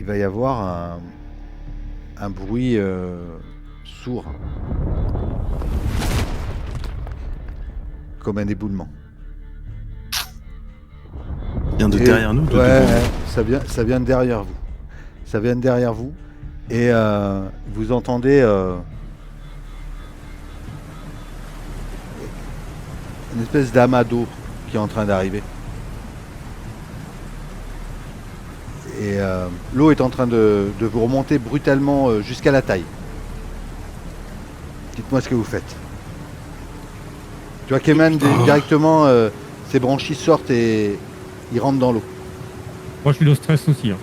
il va y avoir un bruit sourd, comme un éboulement. Vient de derrière nous, de devant Ouais, nous. ça vient de derrière vous. Ça vient de derrière vous. Et vous entendez une espèce d'amas d'eau qui est en train d'arriver. Et l'eau est en train de vous remonter brutalement jusqu'à la taille. Dites-moi ce que vous faites. Tu vois qu'Eman directement, ses branchies sortent et il rentre dans l'eau. Moi, je suis au stress aussi. Hein.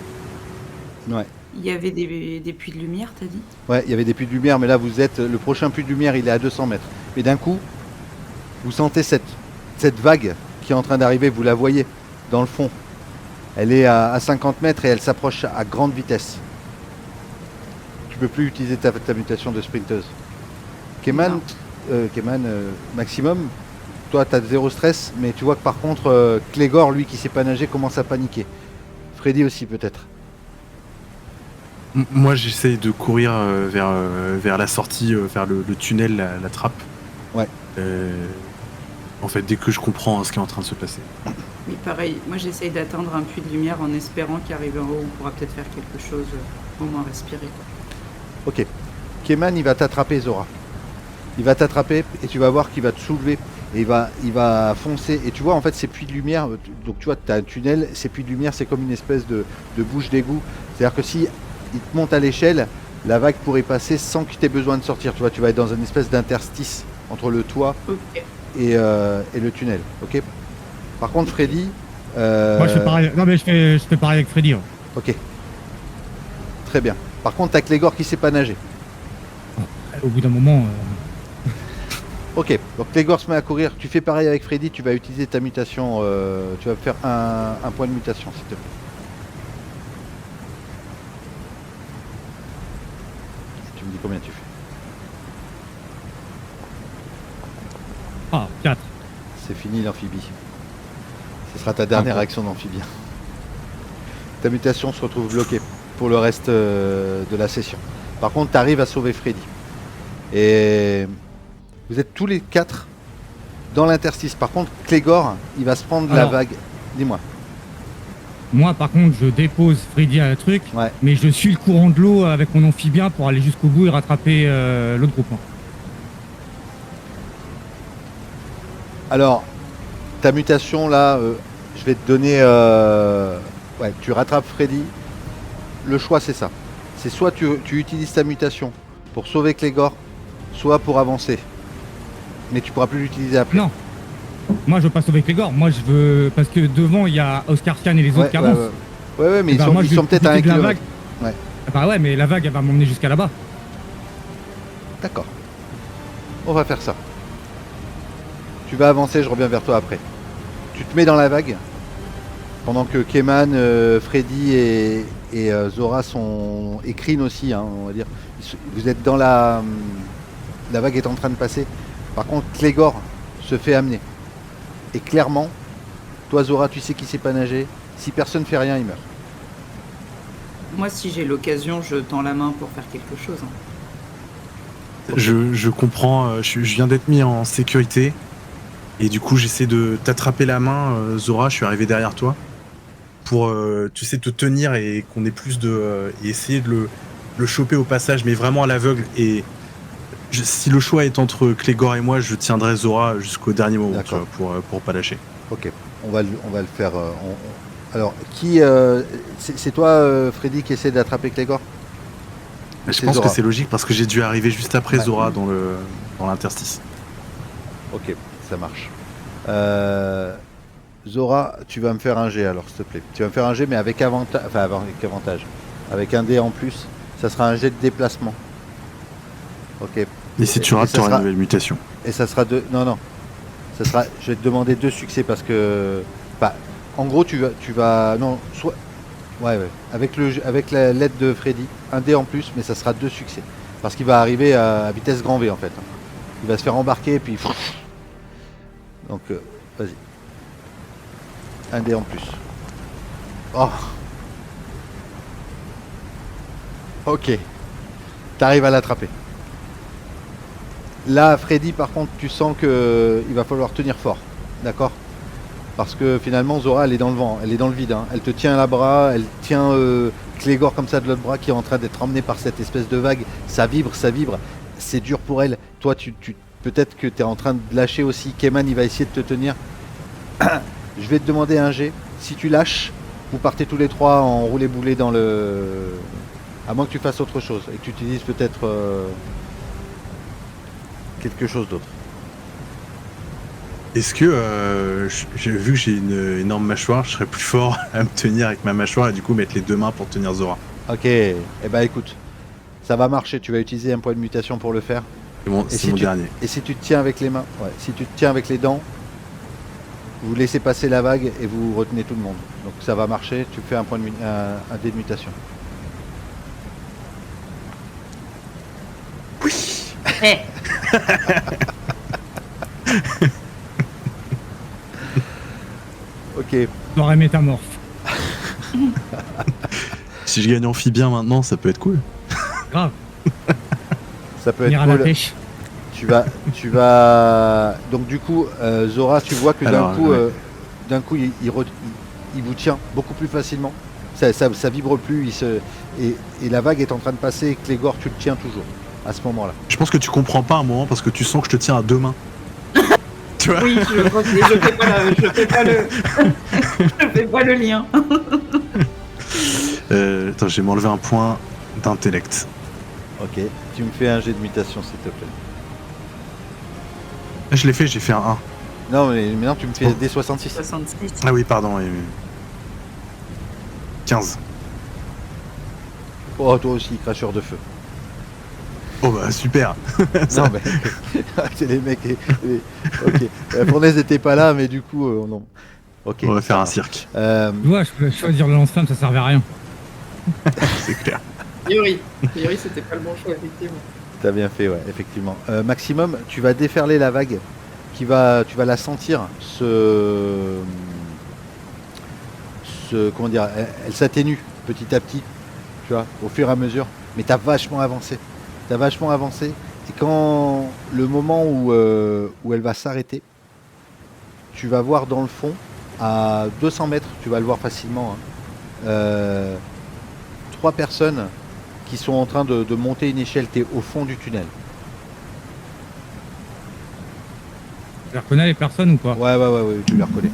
Ouais. Il y avait des puits de lumière, t'as dit? Ouais, il y avait des puits de lumière, mais là vous êtes. Le prochain puits de lumière, il est à 200 mètres. Mais d'un coup, vous sentez cette vague qui est en train d'arriver, vous la voyez dans le fond. Elle est à 50 mètres et elle s'approche à grande vitesse. Tu peux plus utiliser ta mutation de sprinteuse. Keman, Maximum, toi tu as zéro stress, mais tu vois que par contre, Clégor, lui qui sait pas nager, commence à paniquer. Freddy aussi peut-être. Moi, j'essaye de courir vers la sortie, vers le tunnel, la trappe. Ouais. En fait, dès que je comprends ce qui est en train de se passer. Oui, pareil. Moi, j'essaye d'atteindre un puits de lumière en espérant qu'arrivé en haut, on pourra peut-être faire quelque chose, au moins respirer. Quoi. Ok. Keman, il va t'attraper, Zora. Il va t'attraper et tu vas voir qu'il va te soulever et il va foncer. Et tu vois, en fait, ces puits de lumière, donc tu vois, tu as un tunnel, ces puits de lumière, c'est comme une espèce de bouche d'égout. C'est-à-dire que si il te monte à l'échelle, la vague pourrait passer sans que tu aies besoin de sortir. Tu vois, tu vas être dans une espèce d'interstice entre le toit Ok. et le tunnel. Ok. Par contre, Freddy. Moi, je fais pareil. Non, mais je fais pareil avec Freddy. Hein. Ok. Très bien. Par contre, t'as Clégor qui sait pas nager. Au bout d'un moment. Ok, donc Clégor se met à courir. Tu fais pareil avec Freddy, tu vas utiliser ta mutation. Tu vas faire un point de mutation, s'il te plaît. Tu me dis combien tu fais. Ah, 4. C'est fini l'amphibie. Ce sera ta dernière action d'amphibien. Ta mutation se retrouve bloquée pour le reste de la session. Par contre, tu arrives à sauver Freddy. Et vous êtes tous les 4 dans l'interstice. Par contre, Clégor, il va se prendre la vague. Dis-moi. Moi, par contre, je dépose Freddy à un truc, mais je suis le courant de l'eau avec mon amphibien pour aller jusqu'au bout et rattraper l'autre groupe. Alors, ta mutation là, je vais te donner. Ouais, tu rattrapes Freddy. Le choix, c'est ça. C'est soit tu utilises ta mutation pour sauver Clégor, soit pour avancer. Mais tu pourras plus l'utiliser après. Non. Moi, je veux pas sauver Clégor. Moi, je veux. Parce que devant, il y a Oscar Chan et les autres qui avancent. Ouais, mais ils sont peut-être à 1 km. Ouais. Bah ouais, mais la vague, elle va m'emmener jusqu'à là-bas. D'accord. On va faire ça. Tu vas avancer, je reviens vers toi après. Tu te mets dans la vague. Pendant que Keman, Freddy et Zora sont. Et Kryn aussi, hein, on va dire. Vous êtes dans la. La vague est en train de passer. Par contre, Clégor se fait amener. Et clairement, toi Zora, tu sais qu'il sait pas nager. Si personne fait rien, il meurt. Moi, si j'ai l'occasion, je tends la main pour faire quelque chose. Hein. Je comprends, je viens d'être mis en sécurité. Et du coup, j'essaie de t'attraper la main, Zora, je suis arrivé derrière toi. Pour, tu sais, te tenir et qu'on ait plus de... et essayer de le choper au passage, mais vraiment à l'aveugle. Et si le choix est entre Clégor et moi, je tiendrai Zora jusqu'au dernier moment, tu vois, pour pas lâcher. Ok, on va le faire. Alors, qui... c'est toi, Freddy, qui essaie d'attraper Clégor? Je pense que c'est logique parce que j'ai dû arriver juste après Zora dans l'interstice. Ok, ça marche. Zora, tu vas me faire un jet alors, s'il te plaît. Tu vas me faire un jet, mais avec avantage. Enfin, avec avantage. Avec un dé en plus. Ça sera un jet de déplacement. Ok. Et si tu rates, tu auras une nouvelle mutation. Et ça sera deux. Non. Ça sera. Je vais te demander 2 succès parce que. Bah, en gros, tu vas. Non, soit. Ouais. Avec l'aide de Freddy, un dé en plus, mais ça sera 2 succès. Parce qu'il va arriver à vitesse grand V en fait. Il va se faire embarquer et puis. Donc, vas-y. Un dé en plus. Oh. Ok. T'arrives à l'attraper. Là, Freddy, par contre, tu sens que il va falloir tenir fort. D'accord? Parce que finalement, Zora, elle est dans le vent, elle est dans le vide. Hein. Elle te tient à la bras, elle tient Clégor comme ça de l'autre bras qui est en train d'être emmené par cette espèce de vague. Ça vibre, ça vibre. C'est dur pour elle. Toi, peut-être que tu es en train de lâcher aussi. Keman, il va essayer de te tenir. Je vais te demander un jet. Si tu lâches, vous partez tous les trois en roulé-boulé dans le... À moins que tu fasses autre chose et que tu utilises peut-être quelque chose d'autre. Est-ce que, vu que j'ai une énorme mâchoire, je serais plus fort à me tenir avec ma mâchoire et du coup mettre les deux mains pour tenir Zora? Ok, eh ben écoute, ça va marcher, tu vas utiliser un point de mutation pour le faire. C'est mon dernier. Et si tu te tiens avec les mains, si tu te tiens avec les dents, vous laissez passer la vague et vous retenez tout le monde. Donc ça va marcher, tu fais un dé de mutation. Oui. Ok. Zora est métamorphe. Si je gagne amphibien maintenant, ça peut être cool. Grave. Ça peut On être ira à la cool. pêche. Tu vas. Donc du coup, Zora, tu vois que Alors, d'un coup, il vous tient beaucoup plus facilement. Ça vibre plus, et la vague est en train de passer. Et Clégor, tu le tiens toujours à ce moment-là. Je pense que tu comprends pas un moment parce que tu sens que je te tiens à deux mains. Tu vois? Oui, je fais pas le lien. Attends, je vais m'enlever un point d'intellect. Ok. Tu me fais un jet de mutation, s'il te plaît. Je l'ai fait, j'ai fait un 1. Non, mais maintenant tu me fais Oh. des 66. 66. Ah oui, pardon. 15. Oh, toi aussi, cracheur de feu. Oh bah super. Non, mais c'est les mecs. Ok. La fournaise n'était pas là, mais du coup, non. Ok. On va faire un cirque. Tu vois, je peux choisir le lance-flamme, ça servait à rien. C'est clair. A priori, c'était pas le bon choix, effectivement. T'as bien fait, ouais, effectivement. Maximum, tu vas déferler la vague, tu vas la sentir comment dire, elle s'atténue petit à petit, tu vois, au fur et à mesure. Mais t'as vachement avancé. Et quand le moment où elle va s'arrêter, tu vas voir dans le fond, à 200 mètres, tu vas le voir facilement, hein, 3 personnes qui sont en train de monter une échelle. T'es au fond du tunnel. Tu reconnais les personnes ou pas? Ouais, tu les reconnais.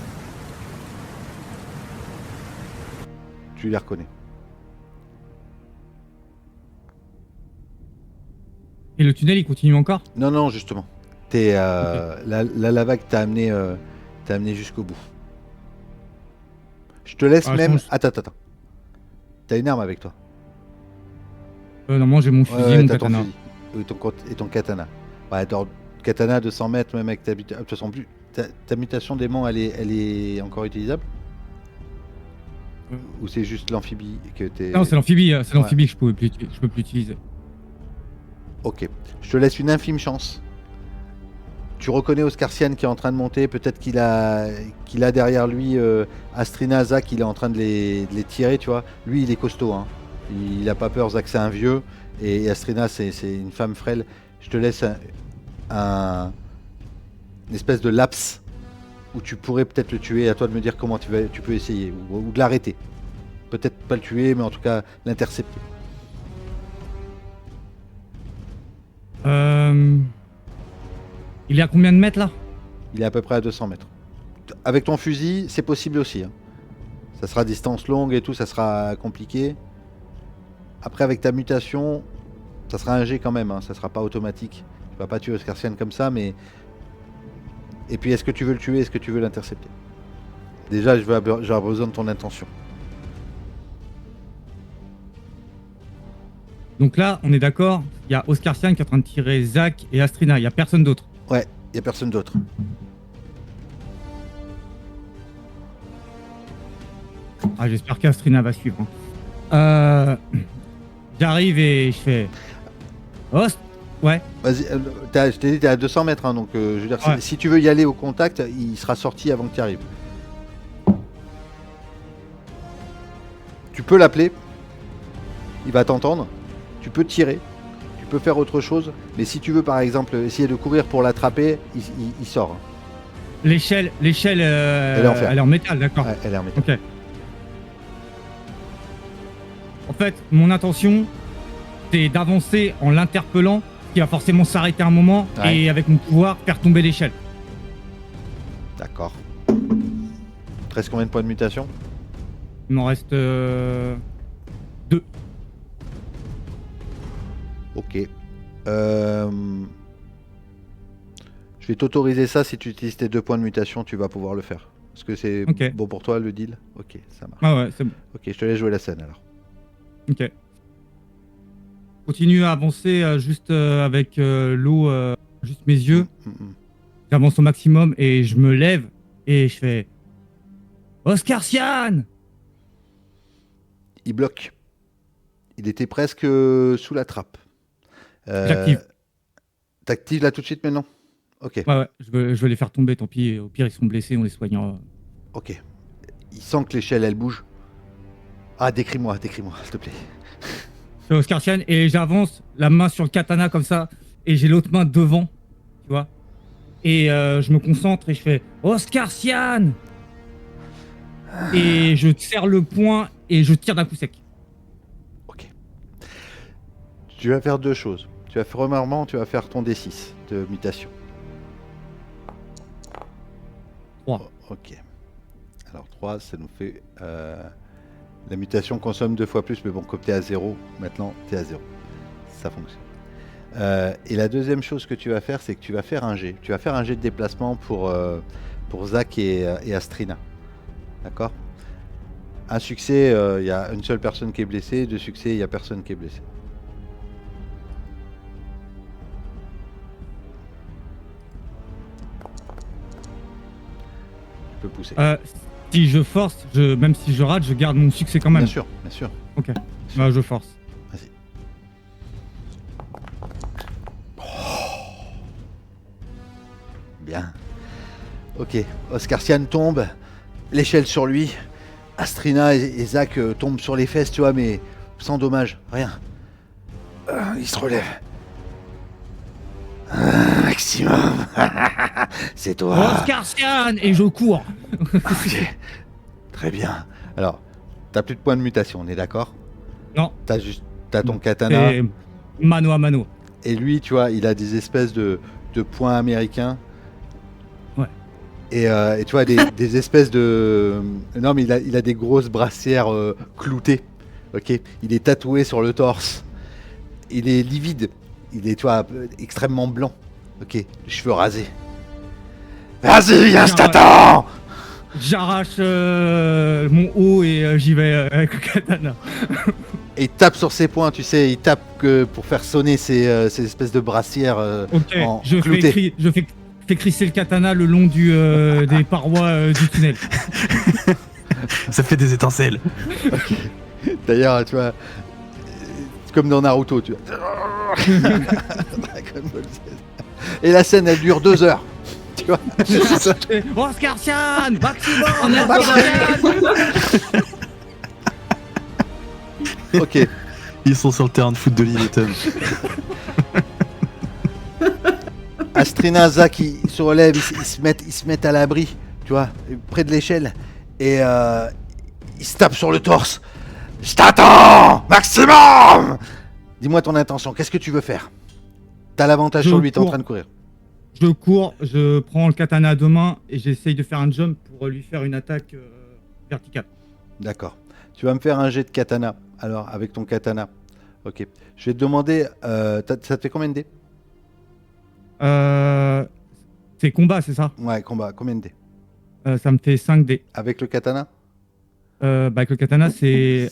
Tu les reconnais. Et le tunnel, il continue encore? Non, justement. T'es, la vague t'a amené jusqu'au bout. Je te laisse même... Attends. T'as une arme avec toi? Non, moi j'ai mon fusil, Ouais, mon t'as ton katana. fusil. Et ton katana. Ouais, katana 200 mètres, même avec ta mutation. De toute façon, ta mutation d'aimant, elle est encore utilisable? Ou c'est juste l'amphibie que t'es... Non, c'est l'amphibie que je peux plus utiliser. Ok. Je te laisse une infime chance. Tu reconnais Oscarsian qui est en train de monter. Peut-être qu'il a derrière lui Astrina, Zach, il est en train de les tirer, tu vois. Lui, il est costaud, hein. Il a pas peur, Zach, c'est un vieux. Et Astrina, c'est une femme frêle. Je te laisse une espèce de laps où tu pourrais peut-être le tuer. À toi de me dire comment tu peux essayer. Ou de l'arrêter. Peut-être pas le tuer, mais en tout cas l'intercepter. Il est à combien de mètres là? Il est à peu près à 200 mètres. Avec ton fusil, c'est possible aussi, hein. Ça sera distance longue et tout, ça sera compliqué. Après, avec ta mutation, ça sera un jet quand même, hein. Ça sera pas automatique. Tu vas pas tuer Oscarsian comme ça, mais... Et puis, est-ce que tu veux le tuer? Est-ce que tu veux l'intercepter? Déjà, j'aurai besoin de ton intention. Donc là, on est d'accord, il y a Oscarsian qui est en train de tirer Zach et Astrina, il n'y a personne d'autre. Ouais, il n'y a personne d'autre. Ah, j'espère qu'Astrina va suivre. J'arrive et je fais... Ost. Ouais. Vas-y, je t'ai dit, t'es à 200 mètres, hein, donc je veux dire, Ouais. si tu veux y aller au contact, il sera sorti avant que tu arrives. Tu peux l'appeler, il va t'entendre. Tu peux tirer, tu peux faire autre chose, mais si tu veux par exemple essayer de courir pour l'attraper, il sort. L'échelle, Elle est en fer. elle est en métal, d'accord. Ouais, elle est en métal. Ok. En fait, mon intention, c'est d'avancer en l'interpellant, qui va forcément s'arrêter un moment, Ouais. et avec mon pouvoir, faire tomber l'échelle. D'accord. Il te reste combien de points de mutation? Il m'en reste 2. Ok. Je vais t'autoriser ça, si tu utilises tes 2 points de mutation, tu vas pouvoir le faire. Est-ce que c'est Ok. bon pour toi le deal? Ok, ça marche. Ah ouais, c'est bon. Ok, je te laisse jouer la scène alors. Ok. Continue à avancer juste avec l'eau, juste mes yeux. J'avance au maximum et je me lève et je fais Oscarsian. Il bloque. Il était presque sous la trappe. J'active. T'actives là tout de suite maintenant? Ok. Ouais, je veux les faire tomber, tant pis. Au pire, ils sont blessés, on les soignera. Ok. Il sent que l'échelle elle bouge. Ah, décris-moi, s'il te plaît. Je fais Oscarsian et j'avance, la main sur le katana comme ça, et j'ai l'autre main devant, tu vois. Et je me concentre et je fais Oscarsian. Et je serre le poing et je tire d'un coup sec. Ok. Tu vas faire 2 choses. Tu vas faire remarquement, tu vas faire ton D6 de mutation. 3. Ok. Alors 3, ça nous fait... la mutation consomme 2 fois plus, mais bon, comme tu es à 0, maintenant tu es à 0. Ça fonctionne. Et la deuxième chose que tu vas faire, c'est que tu vas faire un jet. Tu vas faire un jet de déplacement pour Zach et Astrina. D'accord? Un succès, il y a une seule personne qui est blessée. 2 succès, il n'y a personne qui est blessé. Tu peux pousser. Si je force, même si je rate, je garde mon succès quand même. Bien sûr, bien sûr. Ok. Bah, je force. Vas-y. Bien. Ok, Oscarsian tombe, l'échelle sur lui. Astrina et Zach tombent sur les fesses, tu vois, mais sans dommage, rien. Il se relève. Maximum. C'est toi. Oscarsian. Et je cours. Ok. Très bien. Alors, t'as plus de points de mutation, on est d'accord? Non. T'as ton katana. Et mano à mano. Et lui, tu vois, il a des espèces de points américains. Ouais. Et tu vois, des espèces de... Non, mais il a des grosses brassières cloutées. Ok. Il est tatoué sur le torse. Il est livide. Il est, tu vois, extrêmement blanc. Ok. Les cheveux rasés. Vas-y, viens, je t'attends! J'arrache mon haut et j'y vais avec le katana. Et il tape sur ses poings, tu sais, il tape pour faire sonner ces espèces de brassières Ok, cloutées. je fais crisser le katana le long des parois du tunnel. Ça fait des étincelles. Okay. D'ailleurs, tu vois, c'est comme dans Naruto, tu vois. Dragon Ball Z. Et la scène, elle dure 2 heures. Tu vois. Oscarsian, maximum. Ok. Ils sont sur le terrain de foot de Lilleton. Astrina, Zach, ils se relèvent, ils se mettent à l'abri, tu vois, près de l'échelle, et ils se tapent sur le torse. Je t'attends, maximum. Dis-moi ton intention, qu'est-ce que tu veux faire? T'as l'avantage sur lui, t'es en train de courir. Je cours, je prends le katana à 2 mains et j'essaye de faire un jump pour lui faire une attaque verticale. D'accord. Tu vas me faire un jet de katana, alors, avec ton katana. Ok. Je vais te demander, ça te fait combien de dés? C'est combat, c'est ça? Ouais, combat, combien de dés? Ça me fait 5 dés. Avec le katana? Avec le katana, c'est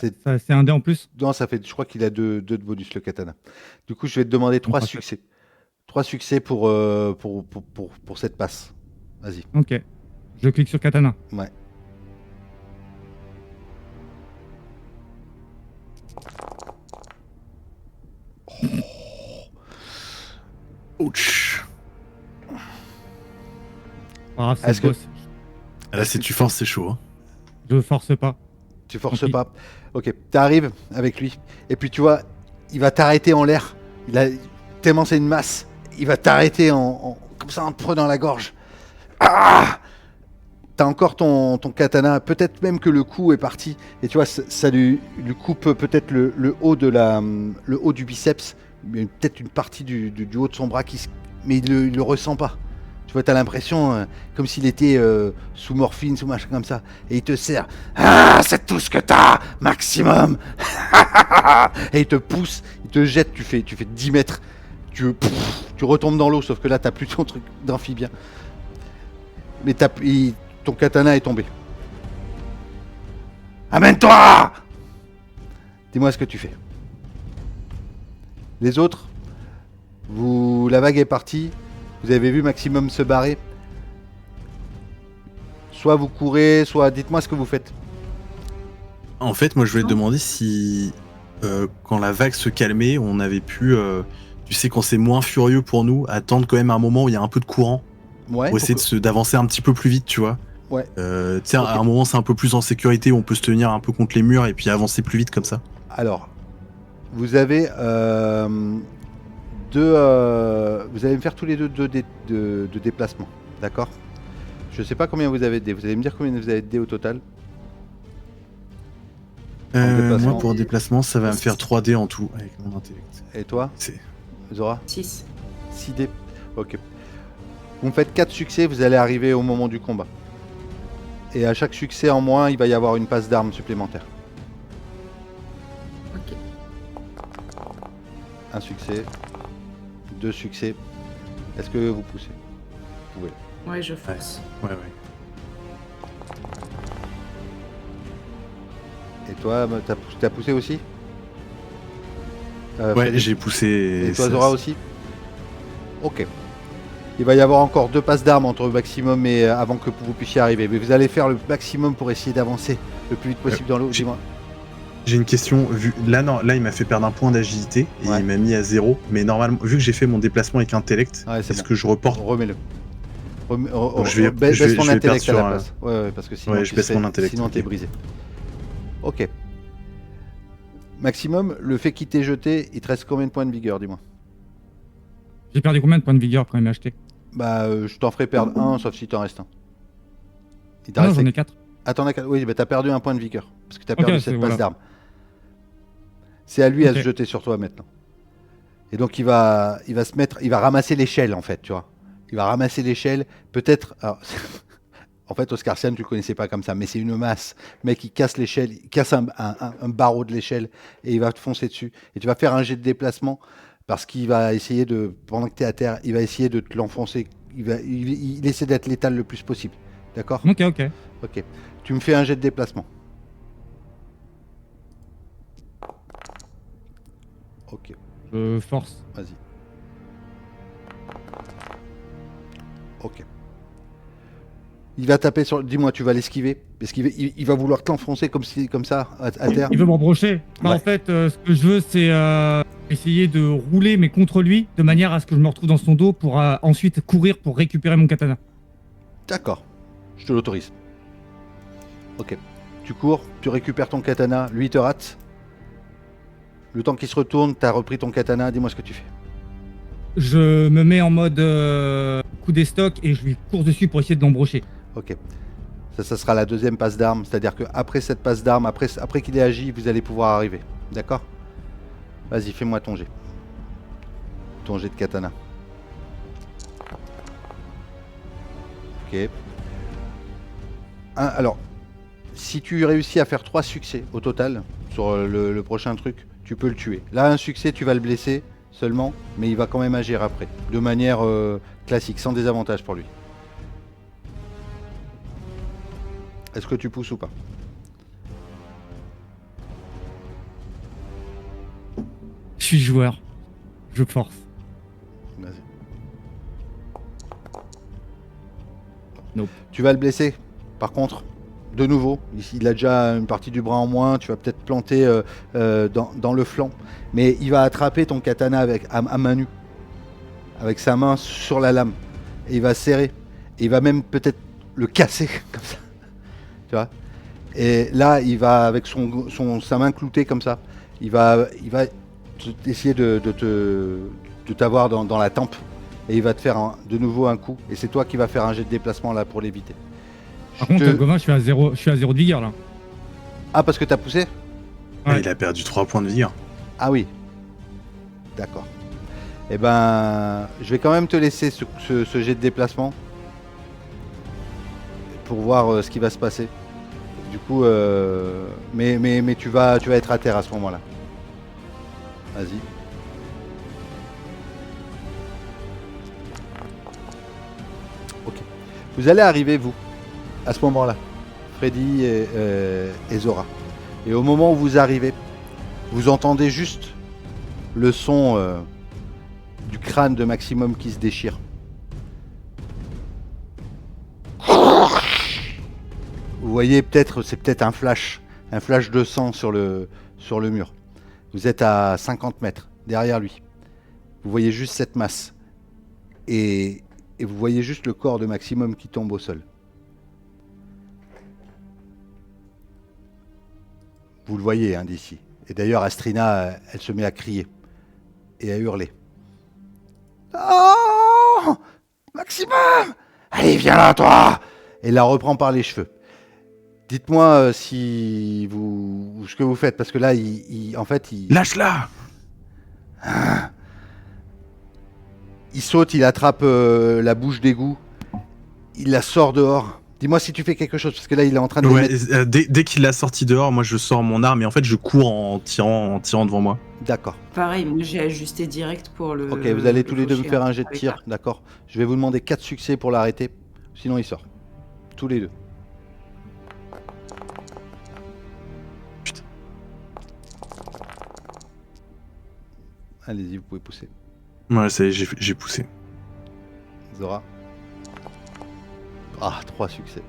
un dé en plus? Non, ça fait, je crois qu'il a 2 de bonus, le katana. Du coup, je vais te demander 3 succès. 3 succès pour cette passe. Vas-y. Ok. Je clique sur katana. Ouais. Ouch. Ah, c'est que... Là, si tu forces, c'est chaud. Hein. Je force pas. Tu forces pas. Ok, t'arrives avec lui. Et puis tu vois, il va t'arrêter en l'air. Tellement c'est une masse. Il va t'arrêter comme ça en te prenant la gorge. Ah, t'as encore ton katana. Peut-être même que le coup est parti. Et tu vois, ça lui coupe peut-être le haut du biceps. Peut-être une partie du haut de son bras. Mais il le ressent pas. Tu vois, t'as l'impression comme s'il était sous morphine, sous machin comme ça. Et il te serre. Ah, c'est tout ce que t'as, maximum. Et il te pousse, il te jette. Tu fais 10 mètres. Tu retombes dans l'eau, sauf que là, t'as plus ton truc d'amphibien. Mais ton katana est tombé. Amène-toi! Dis-moi ce que tu fais. Les autres, la vague est partie. Vous avez vu Maximum se barrer. Soit vous courez, soit dites-moi ce que vous faites. En fait, moi, je voulais te demander si, quand la vague se calmait, on avait pu, tu sais, quand c'est moins furieux pour nous, attendre quand même un moment où il y a un peu de courant. Ouais. Pour essayer d'avancer un petit peu plus vite, tu vois. Ouais. Tu sais, à un moment, c'est un peu plus en sécurité, où on peut se tenir un peu contre les murs et puis avancer plus vite comme ça. Alors, vous avez vous allez me faire tous les deux de déplacement, d'accord? Je sais pas combien vous avez de dés. Vous allez me dire combien vous avez de dés au total? Moi, pour déplacement, ça va me faire 3D en tout, avec mon intellect. Et toi, Zora? 6. 6 dés. Ok. Vous me faites 4 succès, vous allez arriver au moment du combat. Et à chaque succès en moins, il va y avoir une passe d'armes supplémentaire. Ok. Un succès. 2 succès. Est-ce que vous poussez? Oui. Ouais, je force. Ouais. Et toi, t'as poussé aussi? Ouais, Frédéric? j'ai poussé. Et toi, Zora aussi? Ok. Il va y avoir encore 2 passes d'armes entre Maximum et avant que vous puissiez arriver. Mais vous allez faire le maximum pour essayer d'avancer le plus vite possible dans l'eau. Dis-moi. J'ai une question. Là, il m'a fait perdre un point d'agilité et Ouais. il m'a mis à 0. Mais normalement, vu que j'ai fait mon déplacement avec intellect, Ouais, c'est est-ce bon. que je reporte? Remets-le. je Baisse ton vais intellect perdre à la sur, place. Ouais, parce que sinon, ouais, je baisse mon intellect, sinon ok. t'es brisé. Ok. Maximum, le fait qu'il t'ait jeté, il te reste combien de points de vigueur, dis-moi? J'ai perdu combien de points de vigueur quand il m'a acheté? Bah, je t'en ferai perdre un, sauf si t'en restes un. Il t'a Ah non, resté... j'en ai 4. Ah, t'en as 4. Oui, bah t'as perdu un point de vigueur. Parce que t'as Ok, perdu c'est- cette passe voilà. d'armes. C'est à lui à Ok. se jeter sur toi maintenant. Et donc il va se mettre, il va ramasser l'échelle en fait, tu vois. Il va ramasser l'échelle, peut-être. Alors, en fait, Oscar Sian, tu le connaissais pas comme ça, mais c'est une masse. Le mec, il casse l'échelle, il casse un barreau de l'échelle et il va te foncer dessus. Et tu vas faire un jet de déplacement parce qu'il va essayer de, pendant que tu es à terre, il va essayer de te l'enfoncer. Il essaie d'être létal le plus possible. D'accord? Ok. Ok. Tu me fais un jet de déplacement. Ok, Je force. vas-y. Ok. Il va taper sur. Dis-moi, tu vas l'esquiver? Parce qu'il va vouloir t'enfoncer comme ça, à terre. Il veut m'embrocher. Bah, Ouais. en fait, ce que je veux, c'est essayer de rouler, mais contre lui, de manière à ce que je me retrouve dans son dos pour ensuite courir pour récupérer mon katana. D'accord. Je te l'autorise. Ok. Tu cours, tu récupères ton katana, lui il te rate. Le temps qu'il se retourne, t'as repris ton katana, dis-moi ce que tu fais. Je me mets en mode coup des stocks et je lui cours dessus pour essayer de l'embrocher. Ok. Ça sera la deuxième passe d'armes, c'est-à-dire qu'après cette passe d'armes, après qu'il ait agi, vous allez pouvoir arriver. D'accord? Vas-y, fais-moi ton jet. Ton jet de katana. Ok. Alors, si tu réussis à faire 3 succès au total sur le prochain truc, tu peux le tuer. Là, un succès, tu vas le blesser seulement, mais il va quand même agir après, de manière classique, sans désavantage pour lui. Est-ce que tu pousses ou pas? Je suis joueur. Je force. Vas-y. Nope. Tu vas le blesser, par contre, de nouveau. Il a déjà une partie du bras en moins, tu vas peut-être planter dans le flanc. Mais il va attraper ton katana à main nue, avec sa main sur la lame. Et il va serrer. Et il va même peut-être le casser, comme ça. Tu vois? Et là, il va, avec sa main cloutée comme ça, il va essayer de t'avoir dans la tempe. Et il va te faire de nouveau un coup. Et c'est toi qui vas faire un jet de déplacement là pour l'éviter. Par contre, Gauvin, je suis à 0 de vigueur là. Ah, parce que t'as poussé? Ouais. Il a perdu 3 points de vigueur. Ah oui. D'accord. Eh ben, je vais quand même te laisser ce jet de déplacement. Pour voir ce qui va se passer. Du coup, mais tu vas être à terre à ce moment-là. Vas-y. Ok. Vous allez arriver, vous, à ce moment-là. Freddy et Zora. Et au moment où vous arrivez, vous entendez juste le son du crâne de Maximum qui se déchire. Vous voyez c'est peut-être un flash de sang sur le mur. Vous êtes à 50 mètres derrière lui. Vous voyez juste cette masse. Et vous voyez juste le corps de Maximum qui tombe au sol. Vous le voyez d'ici. Et d'ailleurs, Astrina, elle se met à crier et à hurler. Oh, Maximum! Allez, viens là, toi! Et la reprend par les cheveux. Dites-moi ce que vous faites, parce que là, en fait, Lâche-la! Il saute, il attrape la bouche d'égout, il la sort dehors. Dis-moi si tu fais quelque chose, parce que là, il est en train de... Ouais, dès qu'il l'a sorti dehors, moi je sors mon arme et en fait je cours en tirant devant moi. D'accord. Pareil, moi j'ai ajusté direct pour le. Ok, vous allez tous les deux me faucher faire un jet de avec tir, l'arc. d'accord. Je vais vous demander 4 succès pour l'arrêter, sinon il sort. Tous les deux. Putain. Allez-y, vous pouvez pousser. Ouais, ça y est, j'ai poussé. Zora. Ah, 3 succès.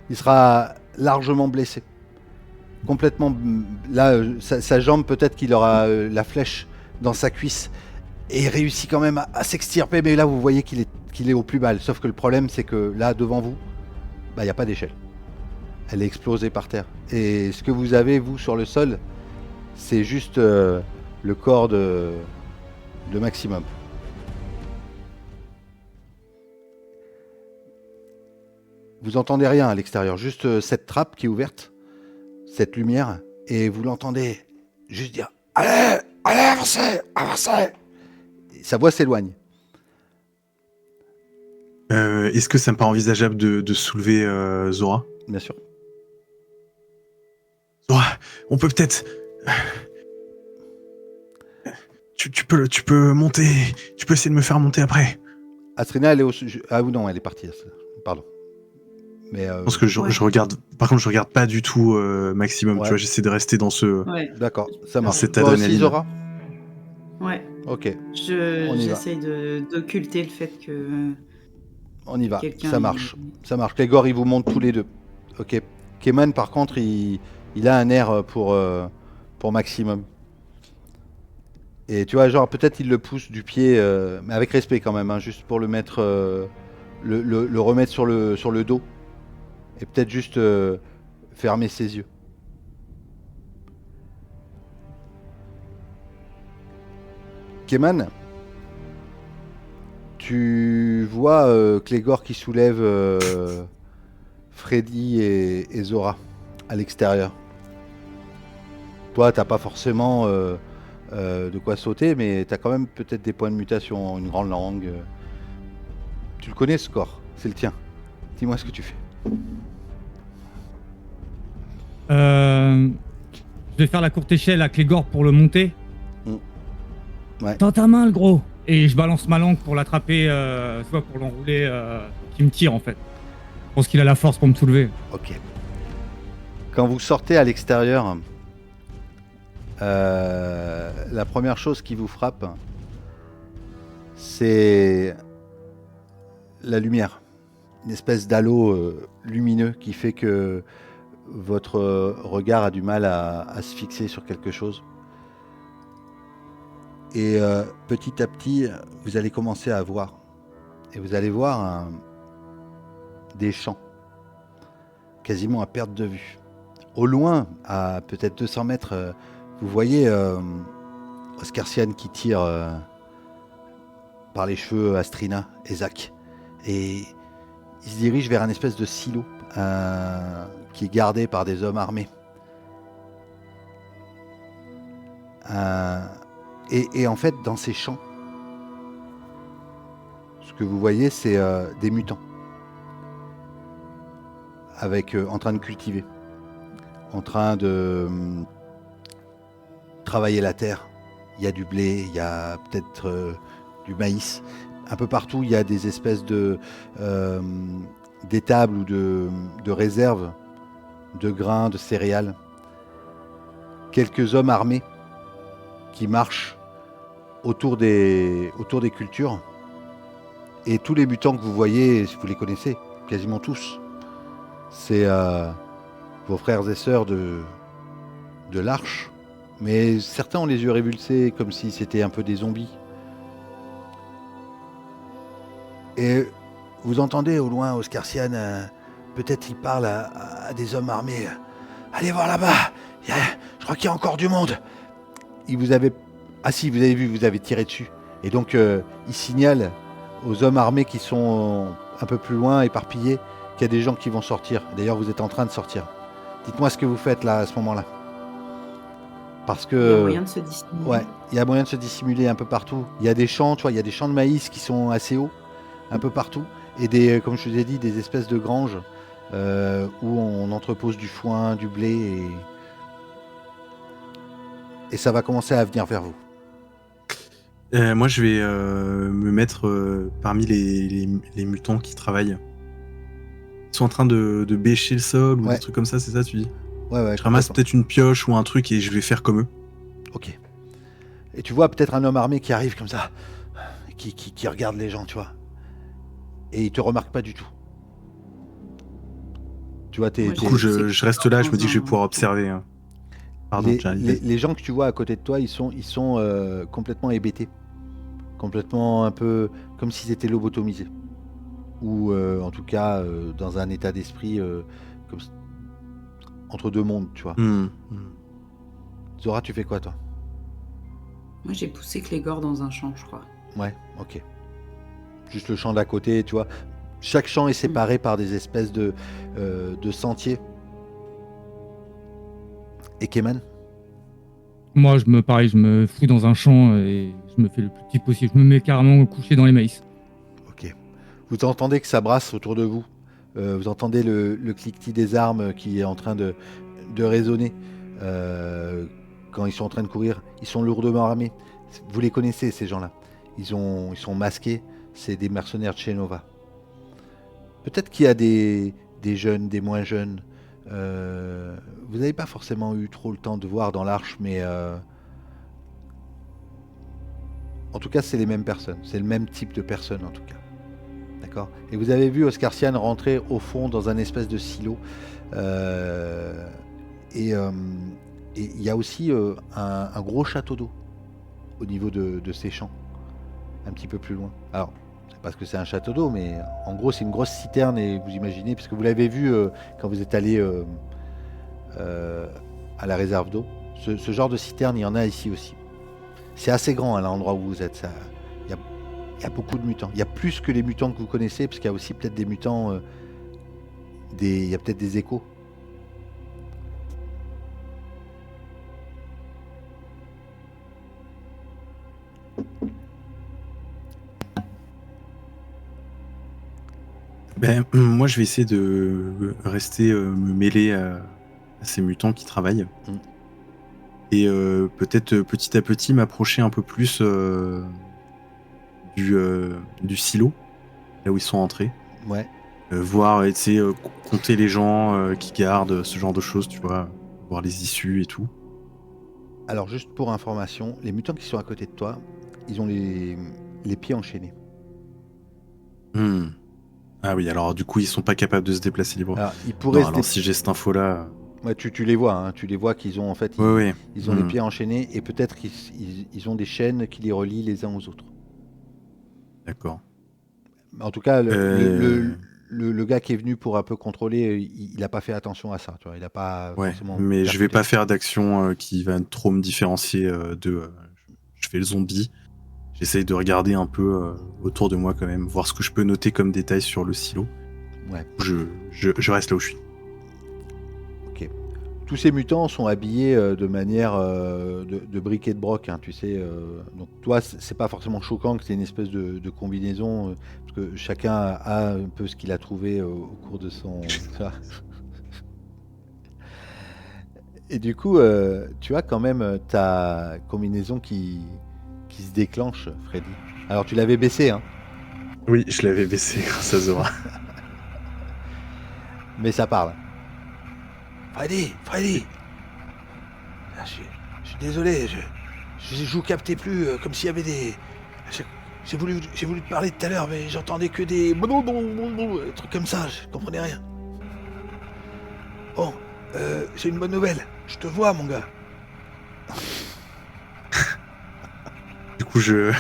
Il sera largement blessé. Complètement... Là, sa jambe, peut-être qu'il aura la flèche dans sa cuisse. Et il réussit quand même à s'extirper. Mais là, vous voyez qu'il est au plus mal. Sauf que le problème, c'est que là, devant vous, il n'y a pas d'échelle. Elle est explosée par terre. Et ce que vous avez, vous, sur le sol, c'est juste le corps de Maximum. Vous entendez rien à l'extérieur, juste cette trappe qui est ouverte, cette lumière, et vous l'entendez juste dire « Allez, allez, avancez, avancez !» Sa voix s'éloigne. Est-ce que ça me paraît envisageable de soulever Zora? Bien sûr. Zora, on peut peut-être... Tu peux monter, tu peux essayer de me faire monter après. Astrina, elle est au... Ah non, elle est partie. Pardon. Mais Je pense que je regarde... Par contre, je regarde pas du tout Maximum, Ouais. tu vois, j'essaie de rester dans ce... Ouais, D'accord, ça marche. cette Toi aussi, adrénaline. Zora? ouais. Ok, On y va. J'essaye d'occulter le fait que on y va. quelqu'un. Ça marche. Ça marche. Les gores, ils vous montent tous les deux. Ok. Keman, par contre, il a un air pour Maximum. Et tu vois, genre, peut-être il le pousse du pied, mais avec respect quand même, juste pour le mettre, le remettre sur le dos. Et peut-être juste fermer ses yeux. Keman, tu vois Clégor qui soulève Freddy et Zora à l'extérieur. Toi, t'as pas forcément de quoi sauter, mais t'as quand même peut-être des points de mutation, une grande langue. Tu le connais ce corps, c'est le tien. Dis-moi ce que tu fais. Je vais faire la courte échelle à Clégor pour le monter. Ouais. Dans ta main, le gros. Et je balance ma langue pour l'attraper, tu vois, pour l'enrouler, qui me tire en fait. Je pense qu'il a la force pour me soulever. Ok. Quand vous sortez à l'extérieur, la première chose qui vous frappe, c'est la lumière. Une espèce d'halo lumineux qui fait que votre regard a du mal à se fixer sur quelque chose. Et petit à petit, vous allez commencer à voir. Et vous allez voir des champs, quasiment à perte de vue. Au loin, à peut-être 200 mètres, vous voyez Oscarsian qui tire par les cheveux Astrina et Zach. Et il se dirige vers un espèce de silo qui est gardé par des hommes armés. Et en fait, dans ces champs, ce que vous voyez, c'est des mutants en train de cultiver, en train de travailler la terre. Il y a du blé, il y a peut-être du maïs. Un peu partout, il y a des espèces d'étables ou de réserves de grains, de céréales. Quelques hommes armés qui marchent autour des cultures. Et tous les mutants que vous voyez, vous les connaissez, quasiment tous. C'est vos frères et sœurs de l'Arche. Mais certains ont les yeux révulsés comme si c'était un peu des zombies. Et vous entendez au loin Oscarsian, peut-être il parle à des hommes armés. Allez voir là-bas, je crois qu'il y a encore du monde. Ah si, vous avez vu, vous avez tiré dessus. Et donc il signale aux hommes armés qui sont un peu plus loin, éparpillés, qu'il y a des gens qui vont sortir. D'ailleurs, vous êtes en train de sortir. Dites-moi ce que vous faites là, à ce moment-là. Parce que... Il y a moyen de se dissimuler. Ouais, il y a moyen de se dissimuler un peu partout. Il y a des champs, tu vois, il y a des champs de maïs qui sont assez hauts, un peu partout. Et comme je vous ai dit, des espèces de granges où on entrepose du foin, du blé. Et ça va commencer à venir vers vous. Moi, je vais me mettre parmi les mutants qui travaillent. Ils sont en train de bêcher le sol ou Ouais. des trucs comme ça, c'est ça, tu dis? Ouais, Je ramasse complètement. peut-être une pioche ou un truc et je vais faire comme eux. Ok. Et tu vois peut-être un homme armé qui arrive comme ça, qui regarde les gens, tu vois. Et il te remarque pas du tout. Tu vois, Moi, Du coup, je reste là, je me dis que je vais pouvoir observer. Pardon, les gens que tu vois à côté de toi, ils sont complètement hébétés. Complètement un peu comme s'ils étaient lobotomisés. Ou en tout cas dans un état d'esprit comme entre deux mondes, tu vois. Zora, tu fais quoi toi? Moi, j'ai poussé Clégor dans un champ, je crois. Ouais, ok. Juste le champ d'à côté, tu vois. Chaque champ est séparé par des espèces de sentiers. Et Keman? Moi, pareil, je me fous dans un champ et je me fais le plus petit possible. Je me mets carrément couché dans les maïs. Ok. Vous entendez que ça brasse autour de vous. Vous entendez le cliquetis des armes qui est en train de résonner quand ils sont en train de courir. Ils sont lourdement armés. Vous les connaissez, ces gens-là. Ils sont masqués. C'est des mercenaires de chez Nova. Peut-être qu'il y a des jeunes, des moins jeunes. Vous n'avez pas forcément eu trop le temps de voir dans l'Arche, mais en tout cas, c'est les mêmes personnes. C'est le même type de personnes, en tout cas. D'accord. Et vous avez vu Oscarsian rentrer au fond dans un espèce de silo. Et il y a aussi un gros château d'eau au niveau de ces champs, un petit peu plus loin. Alors, c'est parce que c'est un château d'eau, mais en gros, c'est une grosse citerne, et vous imaginez, puisque vous l'avez vu quand vous êtes allé à la réserve d'eau. Ce genre de citerne, il y en a ici aussi. C'est assez grand à l'endroit où vous êtes. Il y a beaucoup de mutants. Il y a plus que les mutants que vous connaissez, parce qu'il y a aussi peut-être des mutants. Il y a peut-être des échos. Moi, je vais essayer de rester me mêler à ces mutants qui travaillent. Et peut-être petit à petit m'approcher un peu plus du silo, là où ils sont entrés. Ouais. Voir, essayer compter les gens qui gardent, ce genre de choses, tu vois, voir les issues et tout. Alors, juste pour information, les mutants qui sont à côté de toi, ils ont les pieds enchaînés. Ah oui, alors du coup, ils sont pas capables de se déplacer librement. Alors, ils pourraient alors si j'ai cette info-là... Ouais, tu les vois, hein, tu les vois qu'ils ont en fait, ils ont les pieds enchaînés, et peut-être qu'ils ont des chaînes qui les relient les uns aux autres. D'accord. En tout cas, le gars qui est venu pour un peu contrôler, il n'a pas fait attention à ça, tu vois, il n'a pas forcément... Mais je vais pas faire d'action qui va trop me différencier d'eux. je fais le zombie. J'essaye de regarder un peu autour de moi quand même, voir ce que je peux noter comme détail sur le silo. Ouais. Je reste là où je suis. Ok. Tous ces mutants sont habillés de manière de bric et de broc, hein, tu sais. Donc toi, c'est pas forcément choquant que c'est une espèce de combinaison, parce que chacun a un peu ce qu'il a trouvé au cours de son... Et du coup, tu as quand même ta combinaison qui se déclenche, Freddy. Alors tu l'avais baissé, hein, Oui, je l'avais baissé grâce à Zora. mais ça parle. Freddy Ah, je suis désolé, je vous captais plus, comme s'il y avait des... J'ai voulu te parler tout à l'heure, mais j'entendais que des trucs comme ça, je comprenais rien. Bon, j'ai une bonne nouvelle, je te vois, mon gars. Du coup, je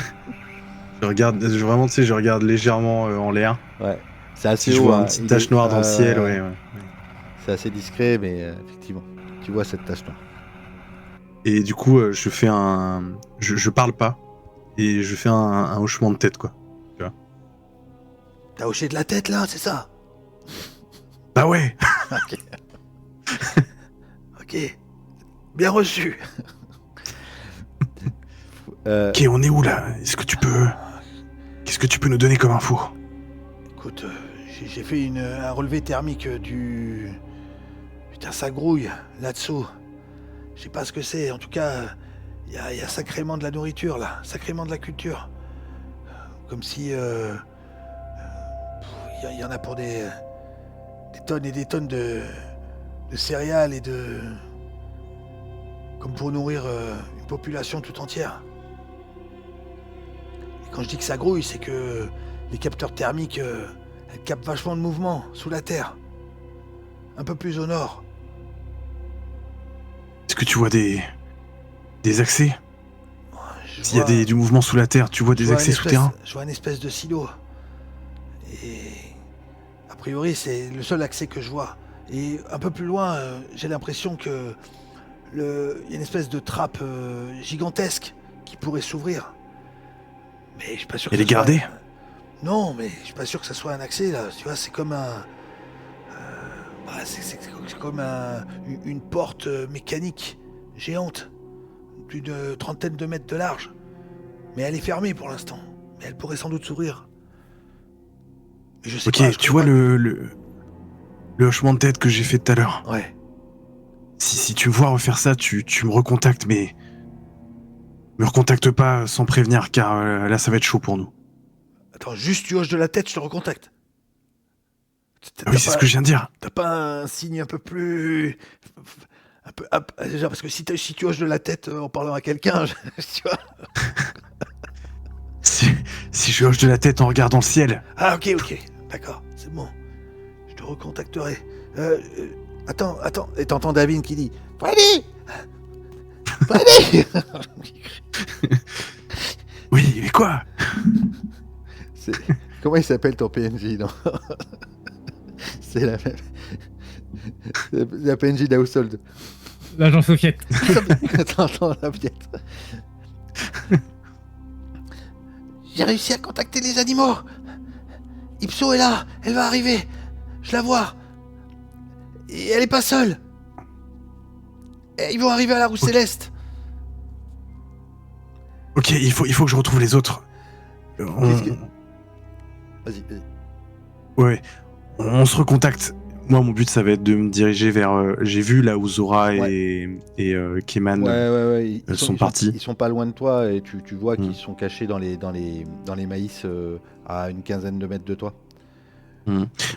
regarde, vraiment, tu sais, je regarde légèrement en l'air. Ouais, c'est assez Si je haut, vois hein, une petite tache noire dans le ciel, ouais. C'est assez discret, mais effectivement, tu vois cette tache noire. Et du coup, je fais je parle pas, et je fais un hochement de tête, quoi. T'as hoché de la tête, là, c'est ça? Bah ouais. Ok. Bien reçu. Ok, on est où, là? Qu'est-ce que tu peux nous donner comme info? Écoute, j'ai fait un relevé thermique du... Putain, ça grouille, là-dessous. Je sais pas ce que c'est, en tout cas, il y a sacrément de la nourriture, là. Sacrément de la culture. Comme si... Il y en a pour des tonnes et des tonnes de céréales et de... Comme pour nourrir une population tout entière. Et quand je dis que ça grouille, c'est que les capteurs thermiques, elles captent vachement de mouvement sous la terre. Un peu plus au nord. Est-ce que tu vois des accès? Je S'il y a vois- du mouvement sous la terre, tu vois je des vois accès une espèce- souterrains? Je vois une espèce de silo. Et a priori, c'est le seul accès que je vois. Et un peu plus loin, j'ai l'impression que il y a une espèce de trappe gigantesque qui pourrait s'ouvrir. Mais je suis pas sûr que Elle est ça soit gardée? Non, mais je suis pas sûr que ça soit un accès là. Tu vois, c'est comme un. C'est comme une porte mécanique géante, plus de trentaine de mètres de large. Mais elle est fermée pour l'instant. Mais elle pourrait sans doute s'ouvrir. Mais je sais Ok, pas. Je tu connais vois pas le hochement de tête que j'ai fait tout à l'heure. Ouais. Si tu me vois refaire ça, tu me recontactes, mais me recontacte pas sans prévenir, car là ça va être chaud pour nous. Attends, juste tu hoches de la tête, je te recontacte. Ah oui, c'est ce que je viens de dire. T'as pas un signe un peu plus. Déjà, parce que si tu hoches de la tête en parlant à quelqu'un, tu vois. Si je hoche de la tête en regardant le ciel. Ah, ok, d'accord, c'est bon. Je te recontacterai. Attends, et t'entends David qui dit Freddy Freddy Oui, mais quoi? Comment il s'appelle ton PNJ, non? C'est la même. La PNJ d'Household. L'agent Soviet. Attends, la pièce. J'ai réussi à contacter les animaux. Ipso est là, elle va arriver. Je la vois. Et elle est pas seule. Et ils vont arriver à la roue céleste. Ok, il faut que je retrouve les autres. Vas-y. Ouais, on se recontacte. Moi, mon but, ça va être de me diriger vers... j'ai vu là où Zora et Keman Ouais. sont partis. Ils sont pas loin de toi et tu vois qu'ils Mm. sont cachés dans les maïs à une quinzaine de mètres de toi.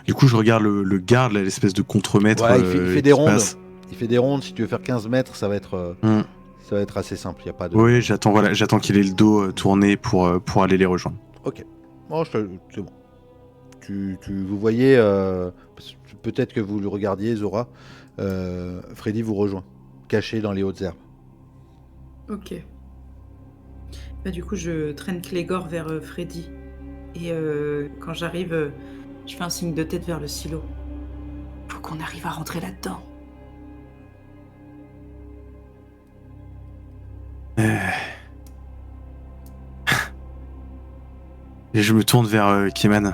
Du coup, je regarde le garde, là, l'espèce de contremaître. Ouais, il fait des qui rondes. passe. Il fait des rondes. Si tu veux faire 15 mètres, ça va être assez simple. Il y a pas de. Oui, j'attends qu'il ait le dos tourné pour aller les rejoindre. Ok. Bon, c'est bon. Vous voyez, peut-être que vous le regardiez, Zora. Freddy vous rejoint, caché dans les hautes herbes. Ok. Bah, du coup, je traîne Clégor vers Freddy. Et quand j'arrive, je fais un signe de tête vers le silo. Faut qu'on arrive à rentrer là-dedans. Et je me tourne vers Keman.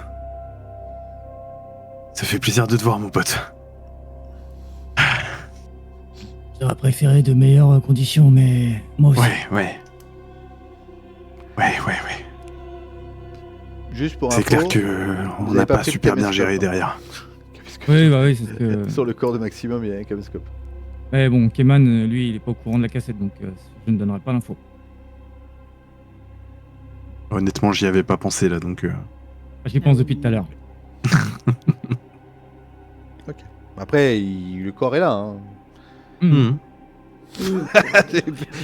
Ça fait plaisir de te voir, mon pote. J'aurais préféré de meilleures conditions, mais moi aussi. Ouais. Juste pour C'est info, clair que on vous n'a avez pas pas pris le super bien caméscope, géré hein. derrière. Caméscope. Oui, bah oui, c'est ce que. Sur le corps de Maximum, il y a un caméscope. Mais bon, Keman, lui, il est pas au courant de la cassette, donc je ne donnerai pas l'info. Honnêtement, j'y avais pas pensé là, donc. J'y pense depuis tout à l'heure. Après, le corps est là. Hein. Hmm.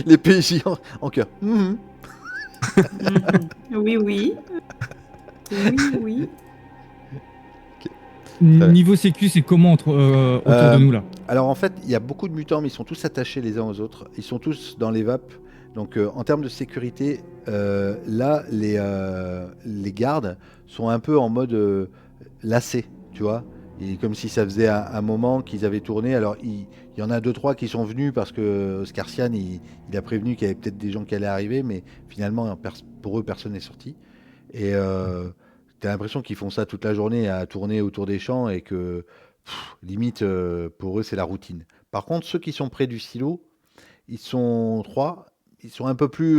Les PJ en cœur. Mhm. Oui, oui. Oui. Niveau sécu, c'est comment autour de nous là? Alors en fait, il y a beaucoup de mutants, mais ils sont tous attachés les uns aux autres. Ils sont tous dans les vapes. Donc en termes de sécurité, là, les gardes sont un peu en mode lassés, tu vois. Et comme si ça faisait un moment qu'ils avaient tourné. Alors il y en a 2-3 qui sont venus parce que Oscarsian, il a prévenu qu'il y avait peut-être des gens qui allaient arriver, mais finalement, pour eux, personne n'est sorti. Et t'as l'impression qu'ils font ça toute la journée à tourner autour des champs et que limite, pour eux, c'est la routine. Par contre, ceux qui sont près du silo, ils sont 3, ils sont un peu plus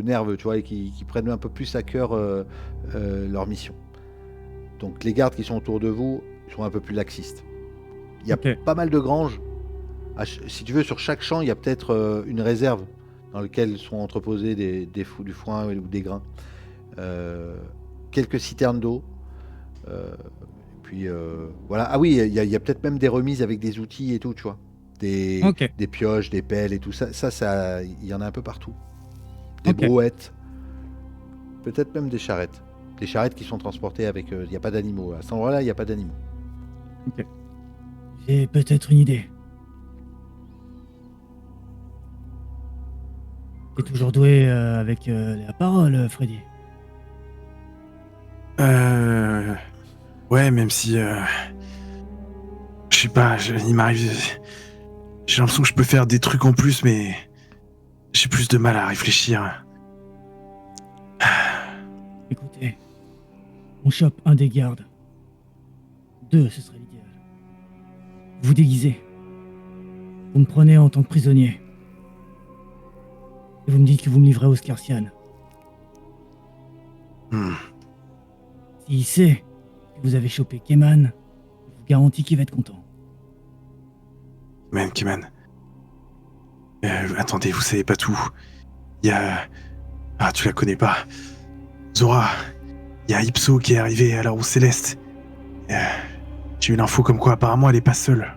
nerveux, tu vois, et qui prennent un peu plus à cœur leur mission. Donc les gardes qui sont autour de vous sont un peu plus laxistes. Il y a Ok. pas mal de granges. Si tu veux, sur chaque champ, il y a peut-être une réserve dans laquelle sont entreposés du foin ou des grains. Quelques citernes d'eau. Puis voilà. Ah oui, il y a peut-être même des remises avec des outils et tout, tu vois. Ok. Des pioches, des pelles et tout ça. Ça, il y en a un peu partout. Des Ok. brouettes. Peut-être même des charrettes. Des charrettes qui sont transportées avec... Il n'y a pas d'animaux. À cet endroit-là, il n'y a pas d'animaux. J'ai peut-être une idée. T'es toujours doué avec la parole, Freddy. Ouais, même si. Je sais pas, il m'arrive. J'ai l'impression que je peux faire des trucs en plus, mais. J'ai plus de mal à réfléchir. Écoutez, on chope un des gardes. 2, ce serait l'idéal. Vous déguisez. Vous me prenez en tant que prisonnier. Et vous me dites que vous me livrez à Oscarsian. S'il sait que vous avez chopé Keman, je vous garantis qu'il va être content. Keman. Attendez, vous savez pas tout. Il y a. Ah, tu la connais pas. Zora. Il y a Ipso qui est arrivé à la Roue Céleste. J'ai eu l'info comme quoi apparemment elle est pas seule.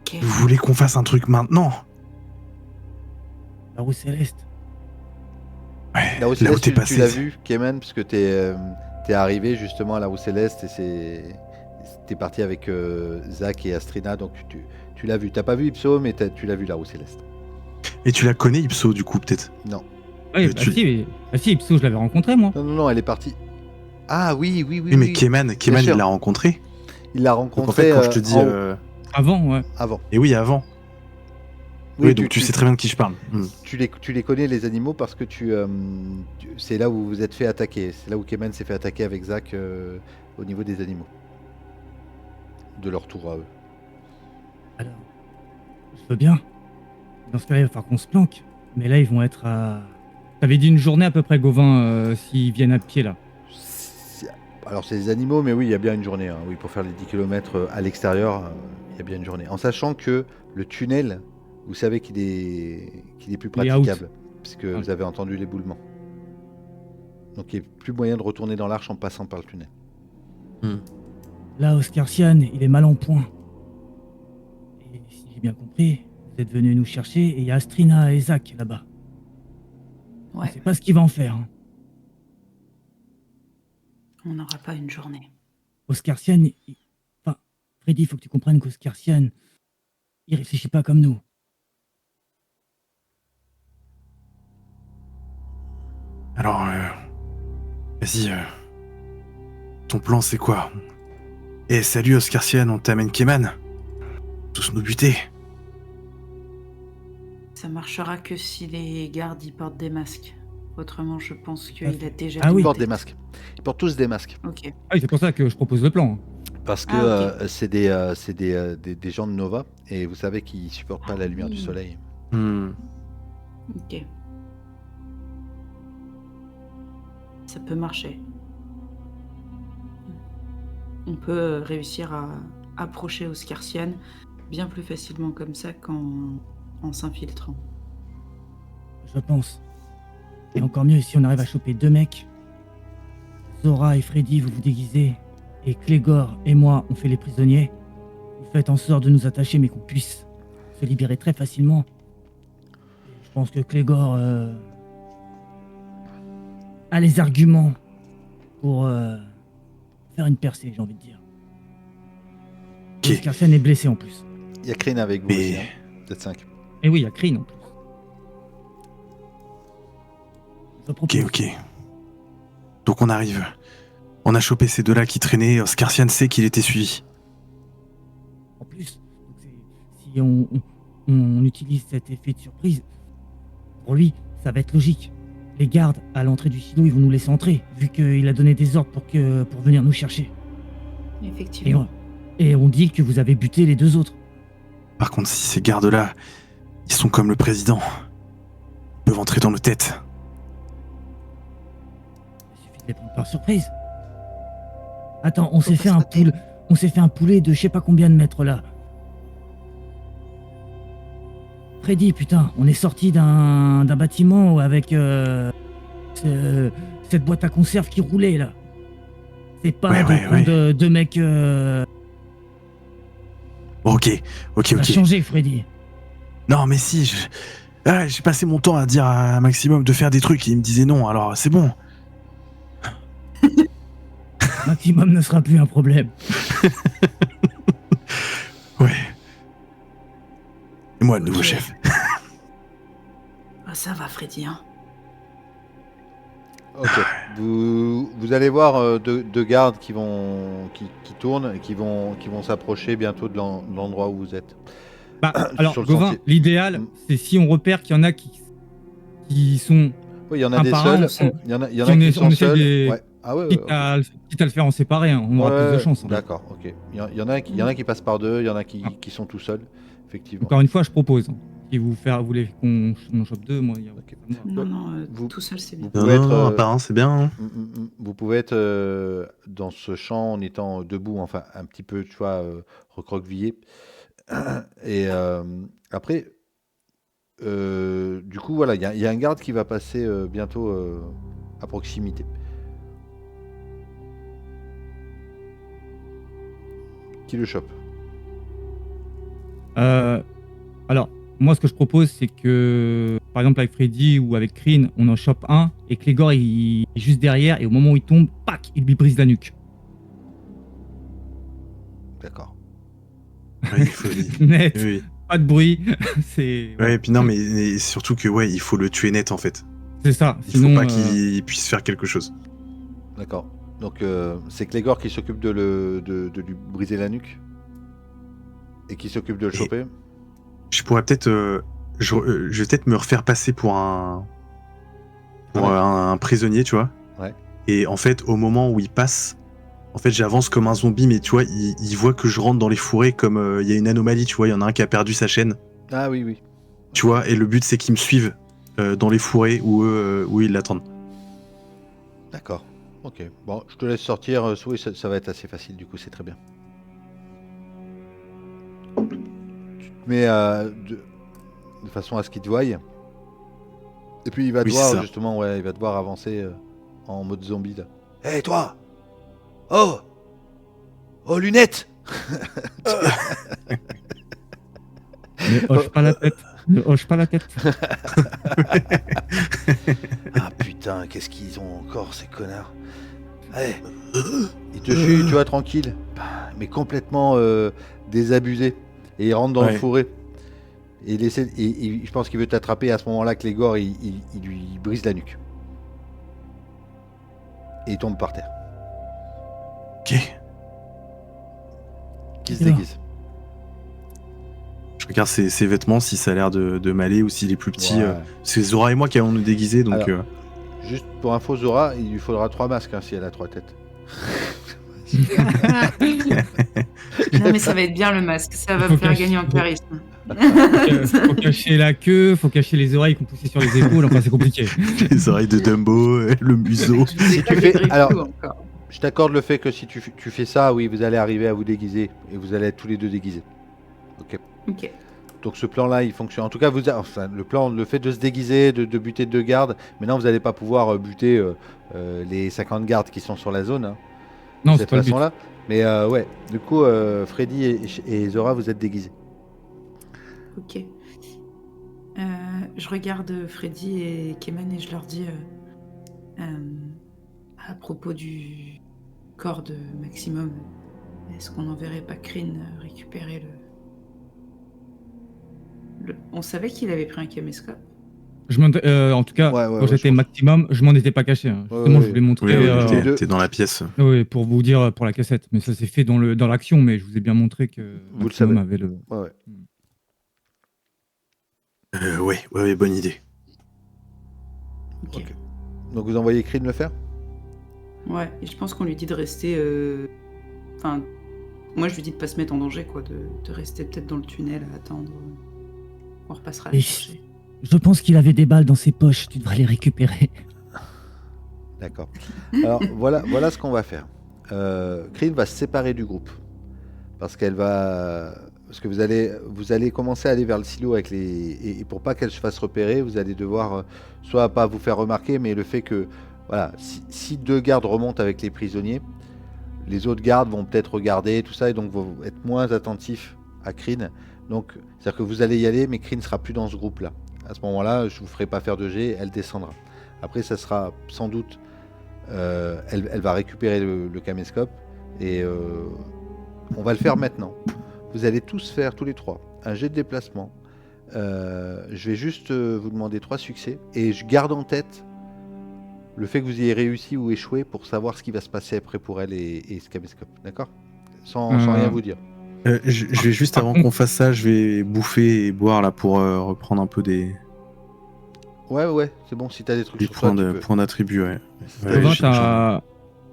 Ok. Vous voulez qu'on fasse un truc maintenant? La roue céleste. Ouais, La roue là où céleste, t'es tu passé. l'as vu, Kemen, parce que t'es arrivé justement à la roue céleste et t'es parti avec Zach et Astrina, donc tu l'as vu. T'as pas vu Ipso, mais tu l'as vu la roue céleste. Et tu la connais, Ipso, du coup, peut-être? Non. Oui, tu- si, Ipso, je l'avais rencontré, moi. Non, elle est partie. Ah oui. Oui, mais Keman, sûr. il l'a rencontré. Il l'a Donc en rencontré fait, quand je te dis. Avant, ouais. avant. Et oui, avant. Oui, donc tu sais très bien de qui je parle. Tu les connais, les animaux, parce que c'est là où vous êtes fait attaquer. C'est là où Kemen s'est fait attaquer avec Zach au niveau des animaux. De leur tour à eux. Alors, je veux bien. Dans ce cas-là, il va falloir qu'on se planque. Mais là, ils vont être à... T'avais dit une journée à peu près, Gauvin, s'ils viennent à pied, là. Alors c'est des animaux, mais oui, il y a bien une journée. Hein. Oui, pour faire les 10 km à l'extérieur, il y a bien une journée. En sachant que le tunnel, vous savez qu'il est plus Il est out. praticable, puisque vous avez entendu l'éboulement. Donc il n'y a plus moyen de retourner dans l'arche en passant par le tunnel. Là, Oscarsian, il est mal en point. Et si j'ai bien compris, vous êtes venus nous chercher et il y a Astrina et Zach là-bas. On Ouais, sait pas ce qu'il va en faire. Hein. on n'aura pas une journée. Oscarsian, enfin, Freddy, il faut que tu comprennes qu'Oscarsian, il réfléchit pas comme nous. Alors, vas-y. Ton plan, c'est quoi? Eh, salut Oscarsian, on t'amène Keman. Tous nous buter. Ça marchera que si les gardes y portent des masques. Autrement, je pense qu'il a déjà Ah oui. Ils tenté. portent des masques. Ils portent tous des masques. Ok. Ah oui, c'est pour ça que je propose le plan. Parce que Ah, ok. c'est des gens de Nova et vous savez qu'ils supportent pas la lumière du oui. soleil. Ok. Ça peut marcher. On peut réussir à approcher Oscarsian bien plus facilement comme ça qu'en s'infiltrant. Je pense. Et encore mieux si on arrive à choper 2 mecs. Zora et Freddy, vous vous déguisez. Et Clégor et moi, on fait les prisonniers. Vous faites en sorte de nous attacher, mais qu'on puisse se libérer très facilement. Je pense que Clégor a les arguments pour faire une percée, j'ai envie de dire. Ok. Oscarsen est blessé en plus. Il y a Crane avec vous Mais- aussi, hein. Vous êtes 5. Et oui, il y a Kryn en plus. Je Ok, propose. ok. Donc on arrive. On a chopé ces deux-là qui traînaient. Oscarsian sait qu'il était suivi. En plus, donc si on utilise cet effet de surprise, pour lui, ça va être logique. Les gardes à l'entrée du silo, ils vont nous laisser entrer, vu qu'il a donné des ordres pour venir nous chercher. Effectivement. Et on dit que vous avez buté les 2 autres. Par contre, si ces gardes-là, ils sont comme le président, ils peuvent entrer dans nos têtes. Il suffit de les prendre par surprise. Attends, on Faut s'est pas fait se un rater. poulet de je sais pas combien de mètres là. Freddy, putain, on est sorti d'un bâtiment avec cette boîte à conserve qui roulait là. C'est pas Ouais, ouais, ouais. de mecs. Bon, ok, Ça a ok. changé, Freddy. Non, mais si, j'ai passé mon temps à dire à Maximum de faire des trucs et il me disait non, alors c'est bon. Maximum ne sera plus un problème. Ouais. Et moi, le nouveau Ok. chef. Ah, ça va, Freddy, hein. Ok. Vous allez voir deux gardes qui tournent et qui vont s'approcher bientôt de l'endroit où vous êtes. Bah, alors, Sur le Gauvin, sentier. l'idéal, Mm. c'est si on repère qu'il y en a qui sont. Oui, il y en a Un des par un, seuls. Il y en a si qui on sont essaie seuls. de- Ouais. Ah ouais. Quitte à le faire en séparé, hein, on aura plus de chance. En fait. D'accord. Ok. Il y en a qui passent par deux. Il y en a qui sont tout seuls. Effectivement. Encore une fois, je propose. Si vous voulez qu'on en chope 2, moi, il y a Ok. ça me va. Non, Vous- tout seul, c'est bien. Vous pouvez être, un par un, c'est bien. Hein. vous pouvez être dans ce champ en étant debout, enfin un petit peu, tu vois, recroquevillé. Et après, du coup, voilà, il y a un garde qui va passer bientôt à proximité. Qui le chope? Alors, moi, ce que je propose, c'est que, par exemple, avec Freddy ou avec Kryn, on en chope un et que Clégor, il est juste derrière et au moment où il tombe, pac, il lui brise la nuque. D'accord. Ouais, il faut... Net, oui. pas de bruit. c'est Ouais, et puis non, mais surtout que ouais, il faut le tuer net en fait. c'est ça. Il Sinon, faut pas qu'il puisse faire quelque chose. D'accord. Donc c'est Clégor qui s'occupe de lui briser la nuque et qui s'occupe de le Et- choper. Je pourrais peut-être, je vais peut-être me refaire passer pour un prisonnier, tu vois. Ouais. Et en fait, au moment où il passe, en fait, j'avance comme un zombie, mais tu vois, il voit que je rentre dans les fourrés comme il y a une anomalie, tu vois, il y en a un qui a perdu sa chaîne, Ah oui, oui. tu vois, et le but c'est qu'ils me suivent dans les fourrés où ils l'attendent. D'accord. Ok. Bon, je te laisse sortir. Oui, ça va être assez facile, du coup, c'est très bien. Tu te mets de façon à ce qu'il te voie. Et puis il va Oui, devoir, c'est ça. justement, ouais, il va devoir avancer en mode zombie, là. Hé, toi! Oh! Oh, lunettes! ne hoche pas la tête. Ne hoche pas la tête. Ah putain, qu'est-ce qu'ils ont encore, ces connards? Allez, il te suit, tu vois, tranquille, mais complètement désabusé. Et il rentre dans le Ouais. fourré. Et, je pense qu'il veut t'attraper à ce moment-là, que Clégor, il lui brise la nuque. Et il tombe par terre. Ok. Qui se Bien. déguise. Je regarde ses vêtements si ça a l'air de m'aller ou s'il est plus petit. Ouais. C'est Zora et moi qui allons nous déguiser, donc. Alors, Juste pour info, Zora, il lui faudra 3 masques hein, si elle a 3 têtes. Non, mais ça va être bien le masque. Ça va Faut me faire cacher- gagner en charisme. Faut cacher la queue, faut cacher les oreilles qu'on poussait sur les épaules, enfin c'est compliqué. Les oreilles de Dumbo, le museau. Je vous ai pas tu fais- débriefé alors- tout encore. Je t'accorde le fait que si tu fais ça, oui, vous allez arriver à vous déguiser et vous allez être tous les deux déguisés. Ok. Ok. Donc ce plan-là, il fonctionne. En tout cas, le fait de se déguiser, de buter 2 gardes. Maintenant, vous n'allez pas pouvoir buter les 50 gardes qui sont sur la zone. Hein, Non, de c'est cette pas le but. façon-là. Mais ouais, du coup, Freddy et Zora, vous êtes déguisés. Ok. Je regarde Freddy et Kemen et je leur dis à propos du corps de Maximum, est-ce qu'on n'enverrait pas Kryn récupérer le... On savait qu'il avait pris un caméscope. En tout cas, Ouais, quand je j'étais pense. maximum, je m'en étais pas caché. Hein. Justement, je voulais montrer oui. T'es dans la pièce. pour vous dire pour la cassette. Mais ça s'est fait dans l'action, mais je vous ai bien montré que Vous le Maximum savez. avait le. Ouais. Ouais, bonne idée. Ok. Ok. Donc vous envoyez Kryn le faire? Ouais, et je pense qu'on lui dit de rester... Enfin, moi je lui dis de pas se mettre en danger, quoi, de rester peut-être dans le tunnel à attendre. On repassera la Et chercher. Je pense qu'il avait des balles dans ses poches. Tu devrais les récupérer. D'accord. Alors voilà ce qu'on va faire. Kryn va se séparer du groupe parce que vous allez commencer à aller vers le silo avec et pour pas qu'elle se fasse repérer, vous allez devoir soit pas vous faire remarquer, mais le fait que voilà, si 2 gardes remontent avec les prisonniers, les autres gardes vont peut-être regarder tout ça et donc vont être moins attentifs à Kryn. Donc c'est-à-dire que vous allez y aller, mais Kryn sera plus dans ce groupe-là. À ce moment-là, je vous ferai pas faire de jet, elle descendra. Après, ça sera sans doute elle va récupérer le caméscope et on va le faire maintenant. Vous allez tous faire, tous les 3, un jet de déplacement. Je vais juste vous demander 3 succès et je garde en tête le fait que vous ayez réussi ou échoué pour savoir ce qui va se passer après pour elle et ce caméscope. D'accord, sans rien vous dire. Je vais juste, avant qu'on fasse ça, je vais bouffer et boire là pour reprendre un peu des Ouais, c'est bon, si t'as des trucs sur toi, points, tu peux. points d'attribut. Ouais. Robin, J'en ai.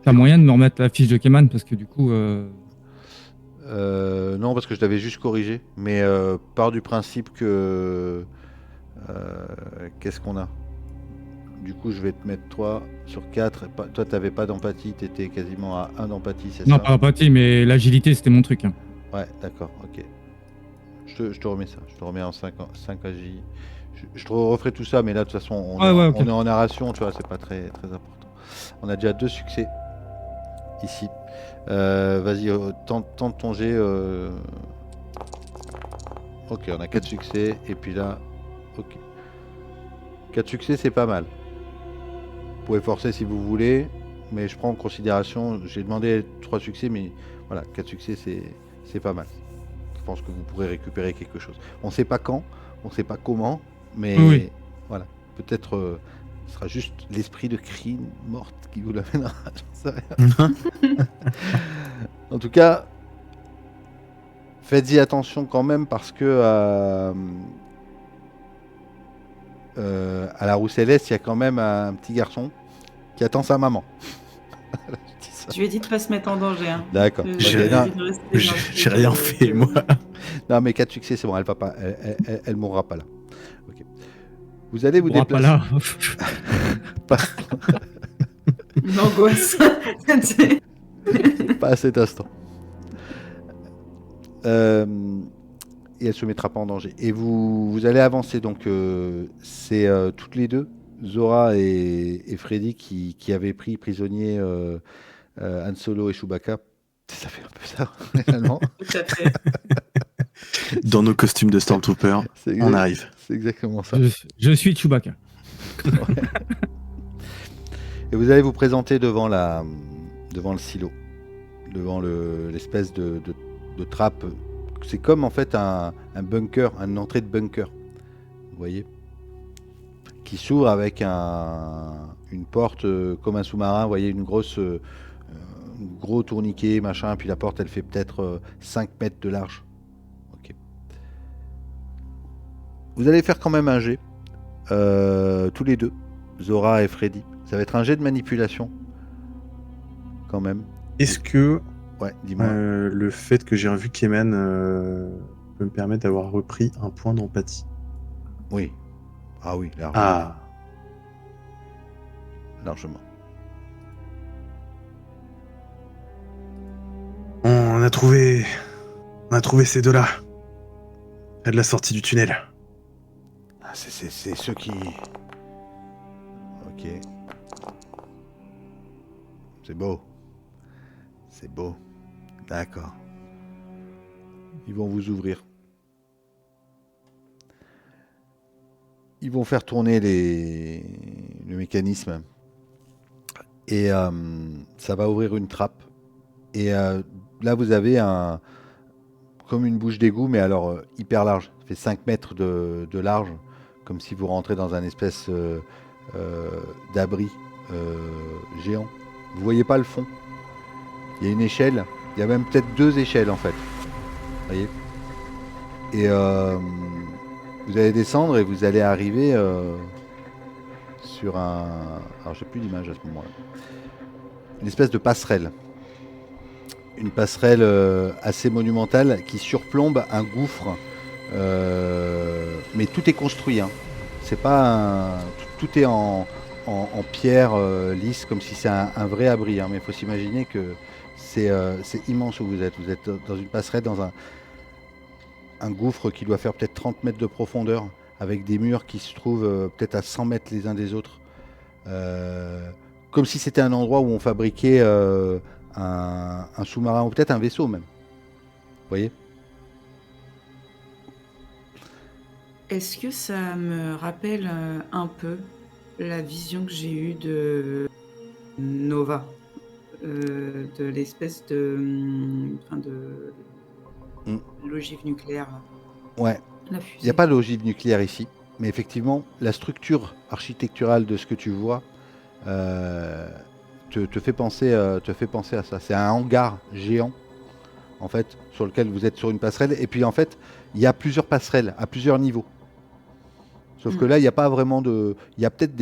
t'as moyen de me remettre la fiche de Keman parce que du coup. Non, parce que je l'avais juste corrigé, mais part du principe que... qu'est-ce qu'on a? Du coup, je vais te mettre 3 sur 4. Toi, t'avais pas d'empathie, t'étais quasiment à 1 d'empathie, c'est Non, ça? pas l'empathie, mais l'agilité, c'était mon truc. Hein. Ouais, d'accord, ok. Je te remets ça, je te remets en 5 AJ. Je te referai tout ça, mais là, de toute façon, on est en narration, tu vois, c'est pas très, très important. On a déjà 2 succès ici. Vas-y, tente ton jet. Ok, on a 4 succès, et puis là, ok. 4 succès, c'est pas mal. Vous pouvez forcer si vous voulez, mais je prends en considération, j'ai demandé 3 succès, mais voilà, 4 succès, c'est pas mal. Je pense que vous pourrez récupérer quelque chose. On sait pas quand, on sait pas comment, mais Oui. voilà, peut-être ce sera juste l'esprit de Kryn morte qui vous l'amènera. J'en sais rien. En tout cas, faites-y attention quand même parce que à la Roue Céleste, il y a quand même un petit garçon qui attend sa maman. Voilà, je dis ça. Je lui ai dit de pas se mettre en danger. Hein. D'accord. J'ai- Ok, non, J'ai rien fait, moi. non, mais 4 succès, c'est bon, elle va pas, elle mourra pas là. Ok. Vous allez vous On pourra pas déplacer. là. Une angoisse. Pas à cet instant. Et elle se mettra pas en danger. Et vous allez avancer, donc c'est toutes les deux, Zora et Freddy, qui avaient pris prisonnier Han Solo et Chewbacca. Ça fait un peu ça, réellement. Tout à fait. Dans nos costumes de Stormtrooper, C'est on arrive. C'est exactement ça. Je suis Chewbacca. Et vous allez vous présenter devant le silo, devant l'espèce de trappe. C'est comme en fait un bunker, une entrée de bunker, vous voyez, qui s'ouvre avec une porte comme un sous-marin, vous voyez, une gros tourniquet, machin, puis la porte elle fait peut-être 5 mètres de large. Ok. Vous allez faire quand même un jet, tous les deux, Zora et Freddy. Ça va être un jet de manipulation. Quand même. Est-ce que Ouais, dis-moi. le fait que j'ai revu Keman peut me permettre d'avoir repris un point d'empathie? Oui. Ah oui, largement. Ah, Largement. on a trouvé ces deux-là près de la sortie du tunnel. Ah, c'est ceux qui... Ok. C'est beau. C'est beau. D'accord. Ils vont vous ouvrir. Ils vont faire tourner le mécanisme. Et ça va ouvrir une trappe. Et là, vous avez comme une bouche d'égout, mais alors hyper large. Ça fait 5 mètres de large. Comme si vous rentrez dans un espèce d'abri géant. Vous voyez pas le fond. Il y a une échelle. Il y a même peut-être 2 échelles en fait. Vous voyez. Et vous allez descendre et vous allez arriver sur un... Alors j'ai plus d'image à ce moment-là. Une espèce de passerelle. Une passerelle assez monumentale qui surplombe un gouffre. Mais tout est construit. Hein. C'est pas tout est en pierre lisse, comme si c'est un vrai abri. Hein. Mais il faut s'imaginer que c'est immense où vous êtes. Vous êtes dans une passerelle, dans un gouffre qui doit faire peut-être 30 mètres de profondeur, avec des murs qui se trouvent peut-être à 100 mètres les uns des autres. Comme si c'était un endroit où on fabriquait un sous-marin, ou peut-être un vaisseau même. Vous voyez ? Est-ce que ça me rappelle un peu la vision que j'ai eue de Nova, de l'espèce de l'ogive nucléaire, là. Ouais. La Il n'y fusée. a pas d'ogive nucléaire ici, mais effectivement, la structure architecturale de ce que tu vois te fait penser à ça. C'est un hangar géant, en fait, sur lequel vous êtes sur une passerelle. Et puis, en fait, il y a plusieurs passerelles à plusieurs niveaux. Sauf que là, il n'y a pas vraiment de... Il y a peut-être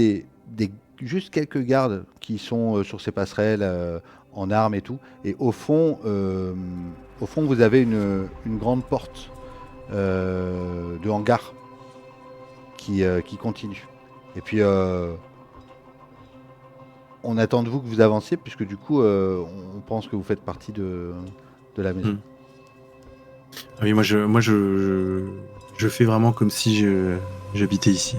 juste quelques gardes qui sont sur ces passerelles en armes et tout. Et au fond, vous avez une grande porte de hangar qui continue. Et puis, on attend de vous que vous avanciez, puisque du coup, on pense que vous faites partie de la maison. Ah oui, moi je fais vraiment comme si j'habitais ici.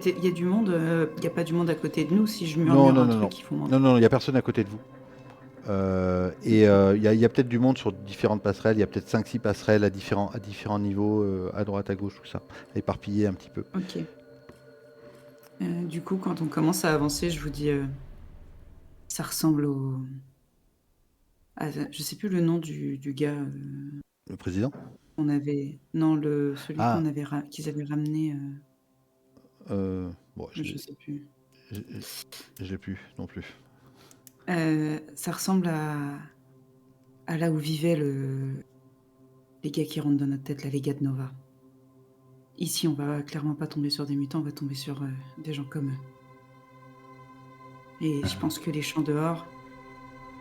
Il y a du monde, il n'y a pas du monde à côté de nous si je Non, murmure non, un non, truc non. qui font. Non, il n'y a personne à côté de vous. Il y a peut-être du monde sur différentes passerelles. Il y a peut-être 5-6 passerelles à différents niveaux, à droite, à gauche, tout ça. Éparpillé un petit peu. Ok. Du coup, quand on commence à avancer, je vous dis, ça ressemble au... je sais plus le nom du gars Le président qu'on avait... Non, celui Ah. qu'on avait qu'ils avaient ramené... Bon, je sais plus. je l'ai plus non plus. Ça ressemble à là où vivaient les gars qui rentrent dans notre tête, là, les gars de Nova. Ici, on va clairement pas tomber sur des mutants, on va tomber sur des gens comme eux. Et je pense que les champs dehors,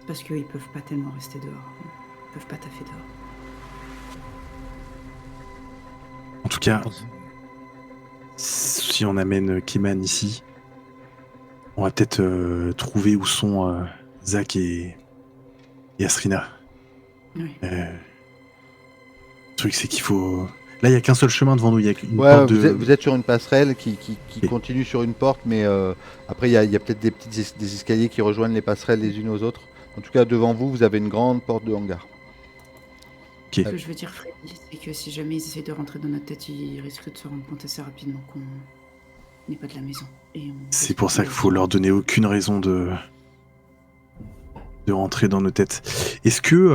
c'est parce qu'ils peuvent pas tellement rester dehors. Ils peuvent pas taffer dehors. En tout cas, si on amène Keman ici, on va peut-être trouver où sont Zach et Asrina. Oui. Le truc, c'est qu'il faut... Là, il n'y a qu'un seul chemin devant nous. Il y a une Ouais, porte vous êtes sur une passerelle qui Et- continue sur une porte, mais après, il y a peut-être des escaliers qui rejoignent les passerelles les unes aux autres. En tout cas, devant vous, vous avez une grande porte de hangar. Ce que je veux dire, Freddy, c'est que si jamais ils essaient de rentrer dans notre tête, ils risquent de se rendre compte assez rapidement qu'on n'est pas de la maison. C'est pour ça qu'il faut leur donner aucune raison de rentrer dans nos têtes. Est-ce qu'ils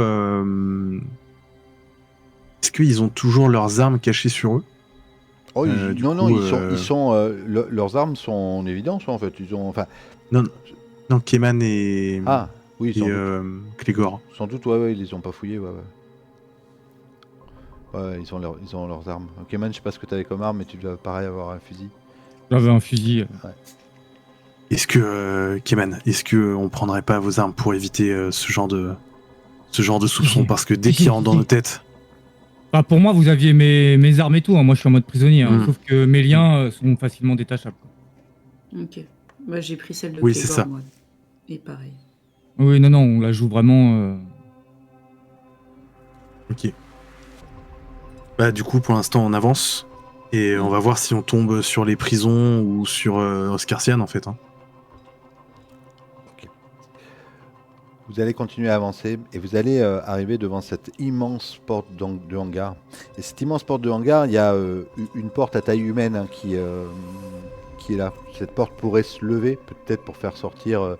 ont toujours leurs armes cachées sur eux? Oh, Du non, coup, ils sont leurs armes sont en évidence en fait. Ils ont, enfin, Non, Keman et oui, Clégor. sans doute, ouais, ils les ont pas fouillés, ouais. Ouais, ils ont leurs armes. Ok, man, je sais pas ce que t'avais comme arme, mais tu dois pareil avoir un fusil. J'avais un fusil. Est-ce que, Keman, est-ce que on prendrait pas vos armes pour éviter ce genre de soupçon? Parce que dès qu'ils rentrent dans nos têtes... Enfin, pour moi, vous aviez mes armes et tout. Hein. Moi, je suis en mode prisonnier. Hein. Sauf que mes liens sont facilement détachables. Ok. Moi, j'ai pris celle de Oui, c'est Clégor, ça. moi. Et pareil. Oui, non, on la joue vraiment. Ok. Bah, du coup, pour l'instant, on avance. Et on va voir si on tombe sur les prisons ou sur Oscarsian, en fait. Hein. Vous allez continuer à avancer et vous allez arriver devant cette immense porte de hangar. Et cette immense porte de hangar, il y a une porte à taille humaine hein, qui est là. Cette porte pourrait se lever, peut-être pour faire sortir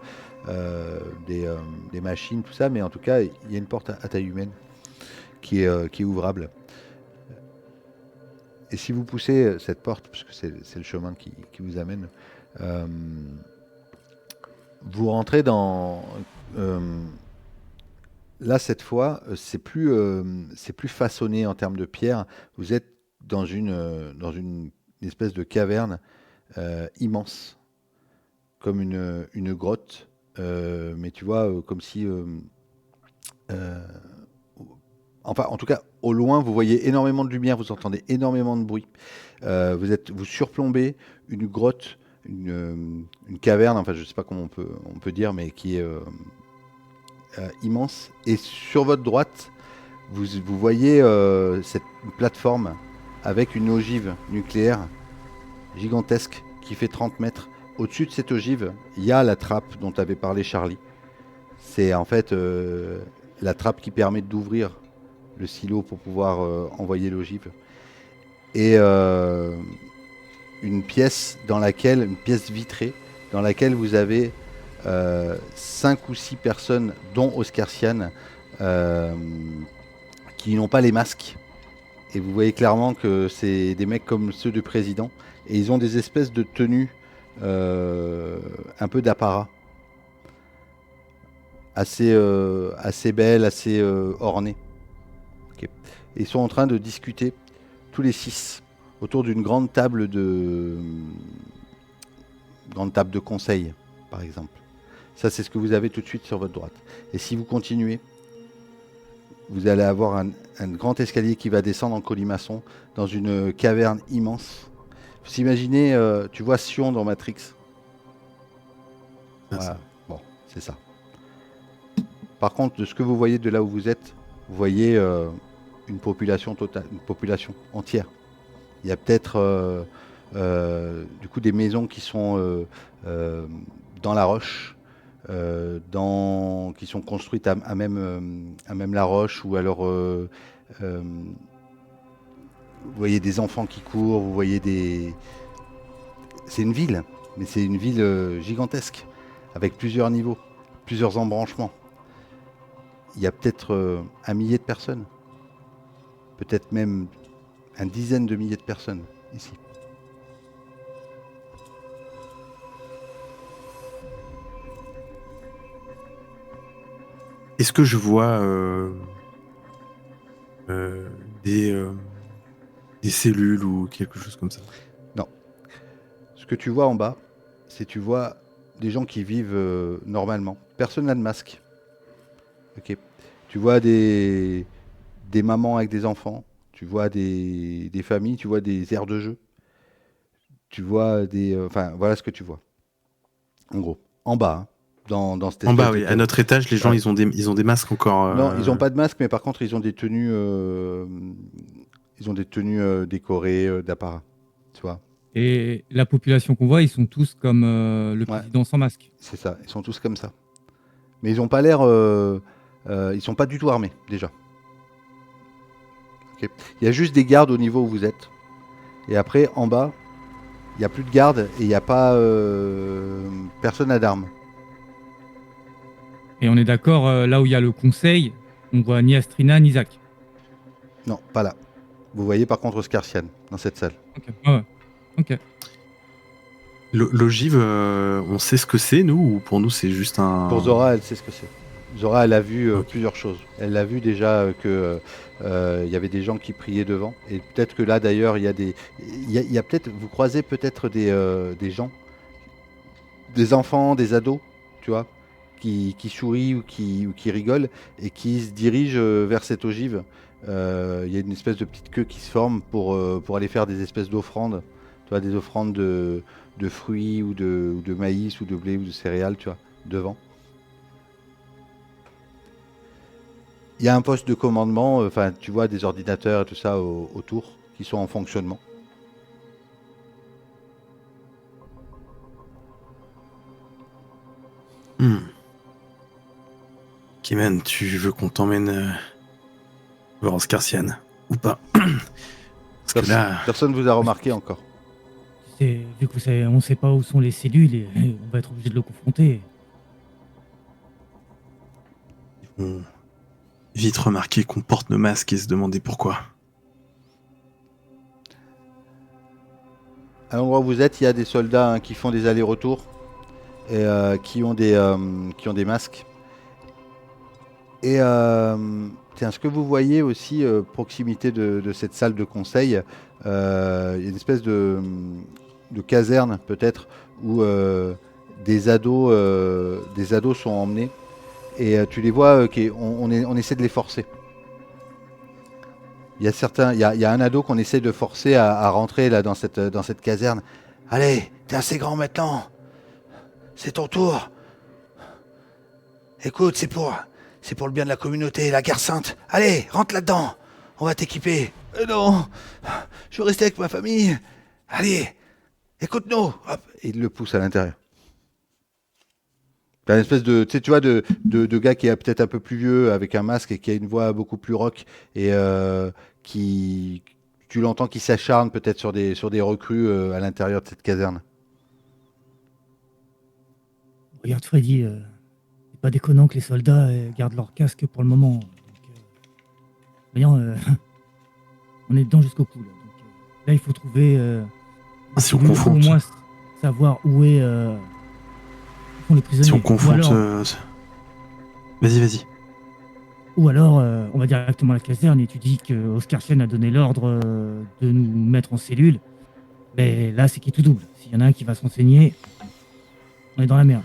des machines, tout ça, mais en tout cas, il y a une porte à taille humaine qui est ouvrable. Et si vous poussez cette porte, parce que c'est le chemin qui vous amène, vous rentrez dans... là, cette fois, c'est plus façonné en termes de pierre. Vous êtes dans une espèce de caverne immense, comme une grotte, mais tu vois, comme si... enfin, en tout cas, au loin, vous voyez énormément de lumière, vous entendez énormément de bruit. Vous surplombez une grotte, une caverne, enfin, je ne sais pas comment on peut dire, mais qui est immense. Et sur votre droite, vous voyez cette plateforme avec une ogive nucléaire gigantesque qui fait 30 mètres. Au-dessus de cette ogive, il y a la trappe dont avait parlé Charlie. C'est en fait la trappe qui permet d'ouvrir le silo pour pouvoir envoyer l'ogive. Et une pièce vitrée, dans laquelle vous avez 5 ou 6 personnes, dont Oscarsian, qui n'ont pas les masques. Et vous voyez clairement que c'est des mecs comme ceux du président. Et ils ont des espèces de tenues un peu d'apparat. Assez belles, assez ornées. Okay. Et ils sont en train de discuter, tous les 6, autour d'une grande table de conseil, par exemple. Ça, c'est ce que vous avez tout de suite sur votre droite. Et si vous continuez, vous allez avoir un grand escalier qui va descendre en colimaçon dans une caverne immense. Vous imaginez, tu vois Sion dans Matrix. Voilà. Bon, c'est ça. Par contre, de ce que vous voyez de là où vous êtes, vous voyez une population totale, une population entière. Il y a peut-être du coup des maisons qui sont dans la roche, qui sont construites à même la roche, ou alors vous voyez des enfants qui courent, vous voyez des... C'est une ville, mais c'est une ville gigantesque, avec plusieurs niveaux, plusieurs embranchements. Il y a peut-être 1 millier de personnes, peut-être même une dizaine de milliers de personnes ici. Est-ce que je vois des cellules ou quelque chose comme ça? Non. Ce que tu vois en bas, c'est tu vois des gens qui vivent normalement. Personne n'a de masque. Ok. Tu vois des mamans avec des enfants. Tu vois des familles. Tu vois des aires de jeu. Tu vois des... Enfin, voilà ce que tu vois. En gros. En bas, hein, dans cette En bas, espèce oui. de À notre étage, les gens, Ouais. ils ont des masques encore. Non, ils n'ont pas de masque, mais par contre, ils ont des tenues... ils ont des tenues décorées d'apparat. Tu vois. Et la population qu'on voit, ils sont tous comme le président sans masque. C'est ça, ils sont tous comme ça. Mais ils ont pas l'air... ils sont pas du tout armés, déjà. Okay. Il y a juste des gardes au niveau où vous êtes. Et après, en bas, il n'y a plus de gardes et il n'y a pas... personne n'a d'armes. Et on est d'accord, là où il y a le conseil, on voit ni Astrina ni Zach. Non, pas là. Vous voyez par contre Oscarsian, dans cette salle. Ok, ouais. Ok. L'ogive, on sait ce que c'est, nous, ou pour nous, c'est juste un... Pour Zora, elle sait ce que c'est. Zora, elle a vu Ok. plusieurs choses. Elle a vu déjà que il y avait des gens qui priaient devant. Et peut-être que là, d'ailleurs, il y a des, il y a peut-être, vous croisez peut-être des gens, des enfants, des ados, tu vois, qui sourient ou qui rigolent et qui se dirigent vers cette ogive. Il y a une espèce de petite queue qui se forme pour aller faire des espèces d'offrandes, tu vois, des offrandes de fruits ou de maïs ou de blé ou de céréales, tu vois, devant. Il y a un poste de commandement, enfin, tu vois, des ordinateurs et tout ça autour qui sont en fonctionnement. Hmm. Kimen, tu veux qu'on t'emmène voir Oscarsian ou pas? Parce que là, Personne ne vous a remarqué encore. Vu que on sait pas où sont les cellules, et on va être obligé de le confronter. ils vont vite remarquer qu'on porte nos masques et se demander pourquoi. À l'endroit où vous êtes, il y a des soldats qui font des allers-retours et qui ont des masques. Et tiens, ce que vous voyez aussi, proximité de cette salle de conseil, il y a une espèce de caserne peut-être où des ados sont emmenés. Et tu les vois, on essaie de les forcer. Il y a un ado qu'on essaie de forcer à rentrer là dans cette caserne. Allez, t'es assez grand maintenant. C'est ton tour. Écoute, c'est pour le bien de la communauté, la guerre sainte. Allez, rentre là-dedans. On va t'équiper. Non, je veux rester avec ma famille. Allez, écoute-nous. Hop, et il le pousse à l'intérieur. T'as une espèce de, tu sais, tu vois, de gars qui est peut-être un peu plus vieux, avec un masque et qui a une voix beaucoup plus rock et qui, tu l'entends qui s'acharne peut-être sur des recrues à l'intérieur de cette caserne. Regarde Freddy, c'est pas déconnant que les soldats gardent leur casque pour le moment. Donc, voyons, on est dedans jusqu'au cou là. Donc, là, il faut trouver une Si on cellule, ou au confronte, moins savoir où sont les prisonniers. si on confronte, vas-y. Ou alors, on va directement à la caserne et tu dis que Oscar Chen a donné l'ordre de nous mettre en cellule. Mais là, c'est qui tout double. S'il y en a un qui va se renseigner, on est dans la merde.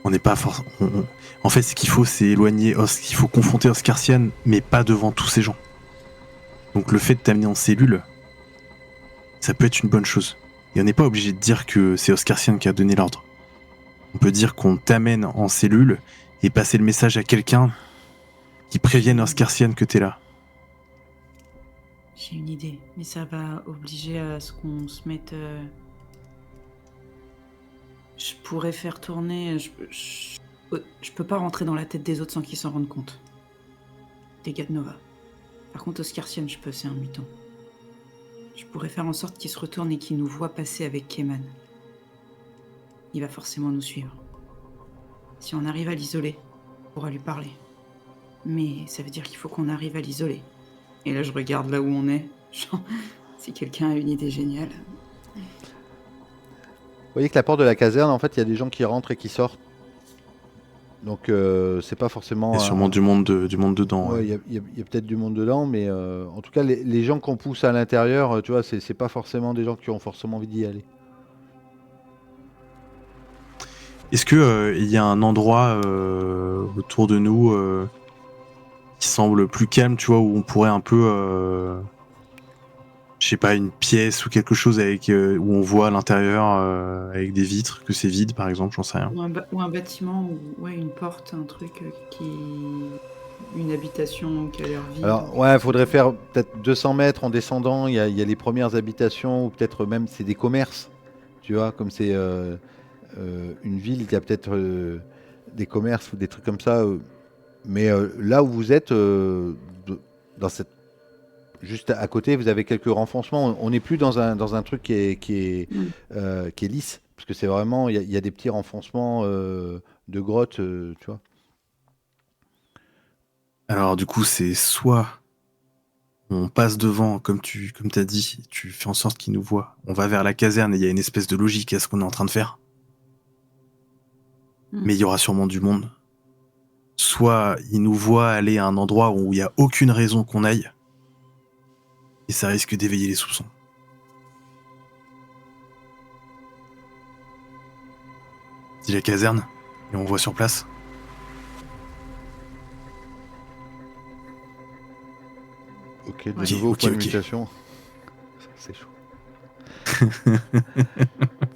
On n'est pas forcément. En fait, ce qu'il faut, c'est éloigner. Il faut confronter Oscarsian, mais pas devant tous ces gens. Donc, le fait de t'amener en cellule, ça peut être une bonne chose. Et on n'est pas obligé de dire que c'est Oscarsian qui a donné l'ordre. On peut dire qu'on t'amène en cellule et passer le message à quelqu'un qui prévienne Oscarsian que t'es là. J'ai une idée, mais ça va obliger à ce qu'on se mette... Je pourrais faire tourner... Je peux pas rentrer dans la tête des autres sans qu'ils s'en rendent compte. Des gars de Nova. Par contre, Oscarsian, je peux, c'est un mutant. Je pourrais faire en sorte qu'il se retourne et qu'il nous voit passer avec Keman. Il va forcément nous suivre. Si on arrive à l'isoler, on pourra lui parler. Mais ça veut dire qu'il faut qu'on arrive à l'isoler. Et là, je regarde là où on est. Genre, si quelqu'un a une idée géniale. Vous voyez que la porte de la caserne, en fait, il y a des gens qui rentrent et qui sortent. Donc, c'est pas forcément. Il y a sûrement du monde dedans. Ouais, il y a peut-être du monde dedans, mais en tout cas, les gens qu'on pousse à l'intérieur, tu vois, c'est pas forcément des gens qui ont forcément envie d'y aller. Est-ce que il y a un endroit autour de nous qui semble plus calme, tu vois, où on pourrait un peu, je sais pas, une pièce ou quelque chose avec où on voit à l'intérieur avec des vitres, que c'est vide, par exemple, j'en sais rien. Ou un bâtiment, ou ouais, une porte, un truc une habitation qui a l'air vide. Alors, ouais, il faudrait faire peut-être 200 mètres en descendant. Il y a les premières habitations, ou peut-être même c'est des commerces. Tu vois, comme c'est une ville, il y a peut-être des commerces ou des trucs comme ça. Mais là où vous êtes, dans cette juste à côté, vous avez quelques renfoncements. On n'est plus dans un truc qui est lisse, parce que c'est vraiment, il y a des petits renfoncements de grottes, tu vois. Alors du coup, c'est soit on passe devant, comme t'as dit, tu fais en sorte qu'ils nous voient. On va vers la caserne et il y a une espèce de logique à ce qu'on est en train de faire. Mais il y aura sûrement du monde. soit il nous voit aller à un endroit où il n'y a aucune raison qu'on aille, et ça risque d'éveiller les soupçons. Dis la caserne, et on voit sur place. Ok, de Ok, nouveau ok, point de ok. mutation. C'est chaud.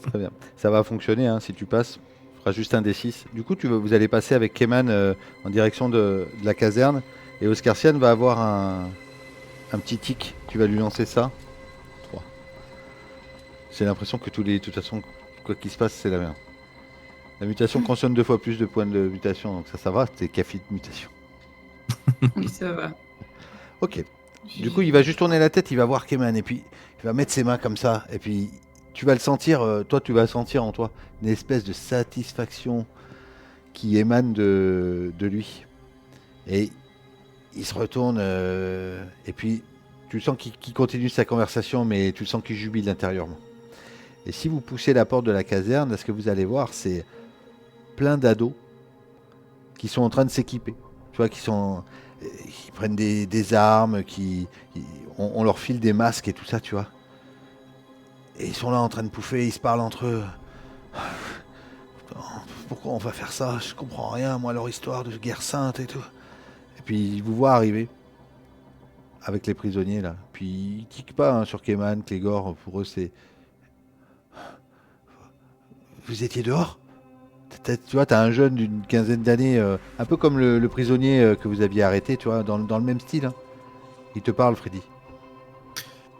Très bien. Ça va fonctionner hein, si tu passes. Tu feras juste un D6. Du coup, vous allez passer avec Keman en direction de la caserne. Et Oscarsian va avoir un petit tic. Tu vas lui lancer ça. 3. J'ai l'impression que de toute façon, quoi qu'il se passe, c'est la merde. La mutation consomme 2 fois plus de points de mutation. Donc ça va. C'est café de mutation. Oui, ça va. Ok. Du coup, il va juste tourner la tête, il va voir Keman et puis il va mettre ses mains comme ça. Et puis tu vas le sentir, toi tu vas sentir en toi une espèce de satisfaction qui émane de lui. Et il se retourne et puis tu le sens qu'il continue sa conversation, mais tu le sens qu'il jubile intérieurement. Et si vous poussez la porte de la caserne, ce que vous allez voir, c'est plein d'ados qui sont en train de s'équiper. Tu vois, qui prennent des armes, on leur file des masques et tout ça, tu vois. Et ils sont là en train de pouffer, ils se parlent entre eux. Pourquoi on va faire ça? Je comprends rien, moi, leur histoire de guerre sainte et tout. Et puis ils vous voient arriver avec les prisonniers là. Puis ils tiquent pas hein, sur Keman, Clégor, pour eux c'est. Vous étiez dehors? Tu vois, t'as un jeune d'une quinzaine d'années, un peu comme le prisonnier que vous aviez arrêté, tu vois, dans le même style. Hein. Il te parle, Freddy.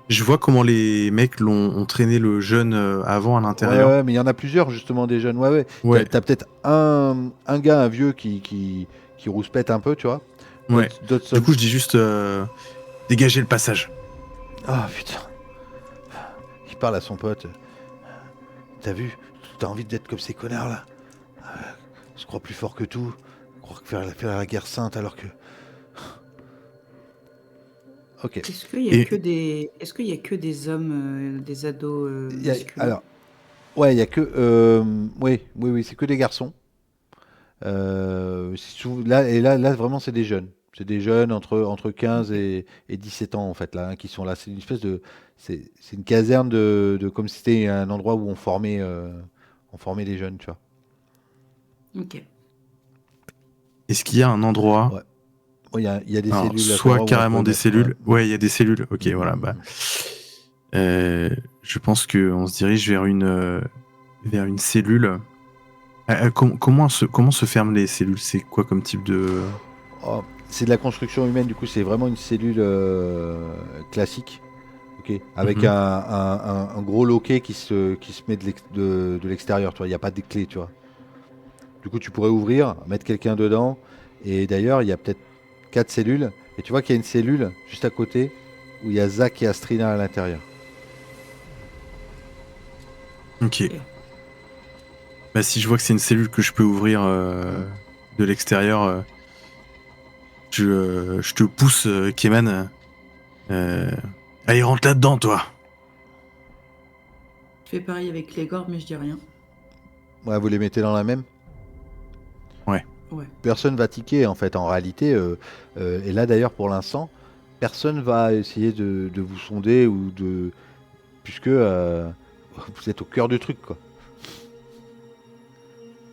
Je vois comment les mecs ont traîné le jeune avant à Ouais, l'intérieur. ouais, mais il y en a plusieurs justement des jeunes. Ouais, ouais. Ouais, T'as peut-être un gars, un vieux qui rouspète un peu, tu vois. ouais. D'autres Du coup, je dis juste dégagez le passage. Ah putain. Il parle à son pote. T'as vu? T'as envie d'être comme ces connards là? Je crois plus fort que tout. Je crois que faire la guerre sainte alors que. Ok. Est-ce qu'il y a Et- que des hommes, des ados masculins? Alors, ouais, il y a que. Oui, c'est que des garçons. Là, vraiment, c'est des jeunes. C'est des jeunes entre 15 et 17 ans, en fait, là, hein, qui sont là. C'est une espèce de. C'est une caserne comme si c'était un endroit où on formait les jeunes, tu vois. Ok. Est-ce qu'il y a un endroit, Ouais. Ouais, il y a des alors, cellules à cet soit endroit où on carrément peut des mettre, cellules? Ouais, il y a des cellules. Ok, Mhm. voilà. Bah, je pense qu'on se dirige vers une cellule. Comment se ferment les cellules? C'est quoi comme type de... Oh, c'est de la construction humaine, du coup, c'est vraiment une cellule classique. Ok, avec Mhm. un gros loquet qui se met de l'extérieur, tu vois. Il n'y a pas de clé, tu vois. Du coup, tu pourrais ouvrir, mettre quelqu'un dedans. Et d'ailleurs, il y a peut-être 4 cellules. Et tu vois qu'il y a une cellule juste à côté où il y a Zach et Astrina à l'intérieur. Ok. Ok. Bah, si je vois que c'est une cellule que je peux ouvrir de l'extérieur, je te pousse, Keman. Allez, rentre là-dedans, toi. Je fais pareil avec les gordes, mais je dis rien. Ouais, vous les mettez dans la même. Ouais. Ouais. Personne va tiquer, en fait, en réalité. Et là, d'ailleurs, pour l'instant, personne va essayer de vous sonder ou de. Puisque vous êtes au cœur du truc, quoi.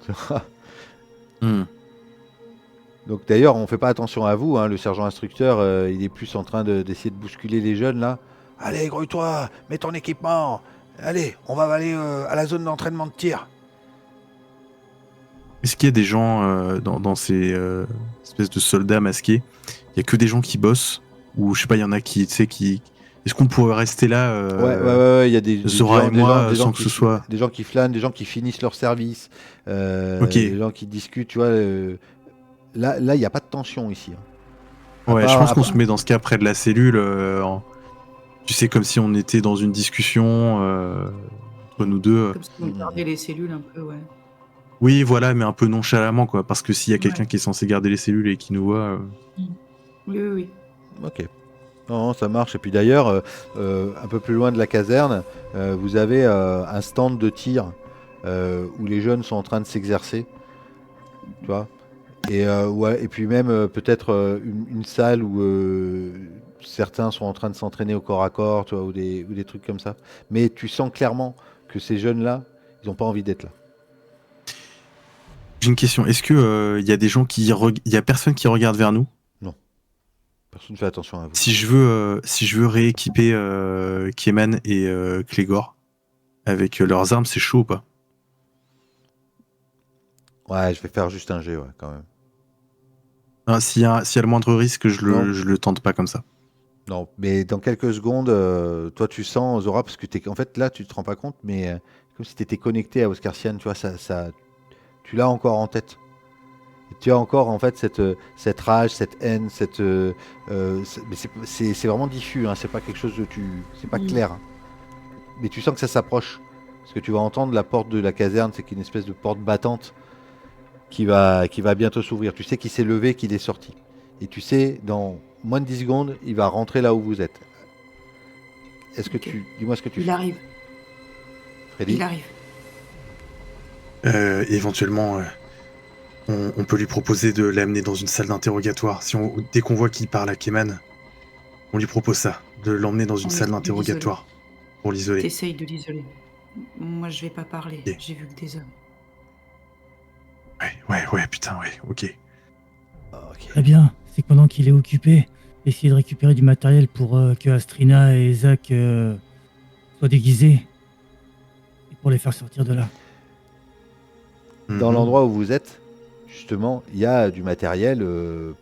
Tu vois. Hmm. Donc d'ailleurs, on fait pas attention à vous, hein, le sergent instructeur, il est plus en train d'essayer de bousculer les jeunes là. Allez, grouille-toi, mets ton équipement. Allez, on va aller à la zone d'entraînement de tir. Est-ce qu'il y a des gens dans ces espèces de soldats masqués? Il y a que des gens qui bossent? Ou je sais pas, il y en a qui, tu sais, qui... Est-ce qu'on pourrait rester là, Ouais, il y a Zora et moi, sans que ce soit... des gens qui flânent, des gens qui finissent leur service, Ok, des gens qui discutent, tu vois. Là, il n'y a pas de tension ici. Hein. ouais, je pense À qu'on part- se met dans ce cas près de la cellule, tu sais, comme si on était dans une discussion entre nous deux. Comme si on gardait les cellules un peu, ouais. Oui, voilà, mais un peu nonchalamment, quoi, parce que s'il y a quelqu'un Ouais. qui est censé garder les cellules et qui nous voit... Oui. Ok. Non, ça marche. Et puis d'ailleurs, un peu plus loin de la caserne, vous avez un stand de tir où les jeunes sont en train de s'exercer. Tu vois. Et puis même peut-être une salle où certains sont en train de s'entraîner au corps à corps, tu vois, ou des trucs comme ça. Mais tu sens clairement que ces jeunes-là, ils n'ont pas envie d'être là. J'ai une question. Est-ce que y a des gens y a personne qui regarde vers nous? Personne ne fait attention à vous. Si je veux rééquiper Keman et Clégor avec leurs armes, c'est chaud ou pas? Ouais, je vais faire juste un jet, ouais, quand même. Ah, s'il y a le moindre risque, Non. je le tente pas comme ça. Non, mais dans quelques secondes, toi tu sens Zora, parce que en fait là tu te rends pas compte, mais comme si tu étais connecté à Oscarcian, tu vois, tu l'as encore en tête. Et tu as encore en fait cette rage, cette haine, mais c'est vraiment diffus, hein, c'est pas quelque chose c'est pas clair. Hein. Mais tu sens que ça s'approche, parce que tu vas entendre la porte de la caserne, c'est une espèce de porte battante qui va bientôt s'ouvrir. Tu sais qu'il s'est levé, qu'il est sorti. Et tu sais, dans moins de 10 secondes, il va rentrer là où vous êtes. Est-ce que Ok. Dis-moi ce que tu Il fais. arrive. Freddy Il arrive. Éventuellement, on peut lui proposer de l'amener dans une salle d'interrogatoire. Dès qu'on voit qu'il parle à Keman, on lui propose ça, de l'emmener dans une On salle essaie de d'interrogatoire pour l'isoler. T'essayes de l'isoler. Moi, je vais pas parler. Ok. J'ai vu que des hommes. Ouais, putain, ouais, ok. Ok. Très bien, c'est que pendant qu'il est occupé, essayez de récupérer du matériel pour que Astrina et Zach soient déguisés. Et pour les faire sortir de là. Dans Mhm. l'endroit où vous êtes, justement, il y a du matériel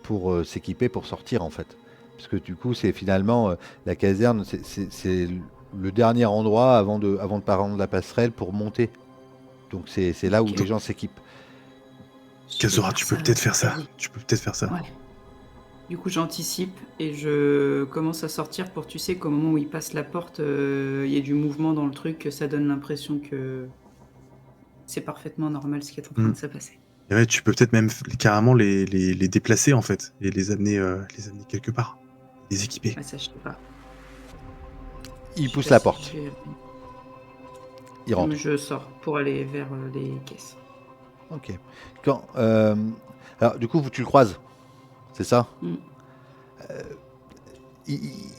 pour s'équiper, pour sortir en fait. Parce que du coup, c'est finalement la caserne, c'est le dernier endroit avant de prendre la passerelle pour monter. Donc c'est là où Ok. les gens s'équipent. Je vais Kazora, faire tu peux peut-être faire ça. Freddy. Tu peux peut-être faire ça. Ouais. Du coup, j'anticipe et je commence à sortir pour, tu sais, qu'au moment où il passe la porte, il y a du mouvement dans le truc, que ça donne l'impression que c'est parfaitement normal ce qui est en train Mm. de se passer. Et ouais, tu peux peut-être même carrément les déplacer en fait et les amener quelque part, les équiper. Ah, ça, je sais pas. Il Je pousse sais la pas porte, si je vais- il rentre. Je sors pour aller vers les caisses. Ok. Alors du coup, tu le croises, c'est ça? Mm.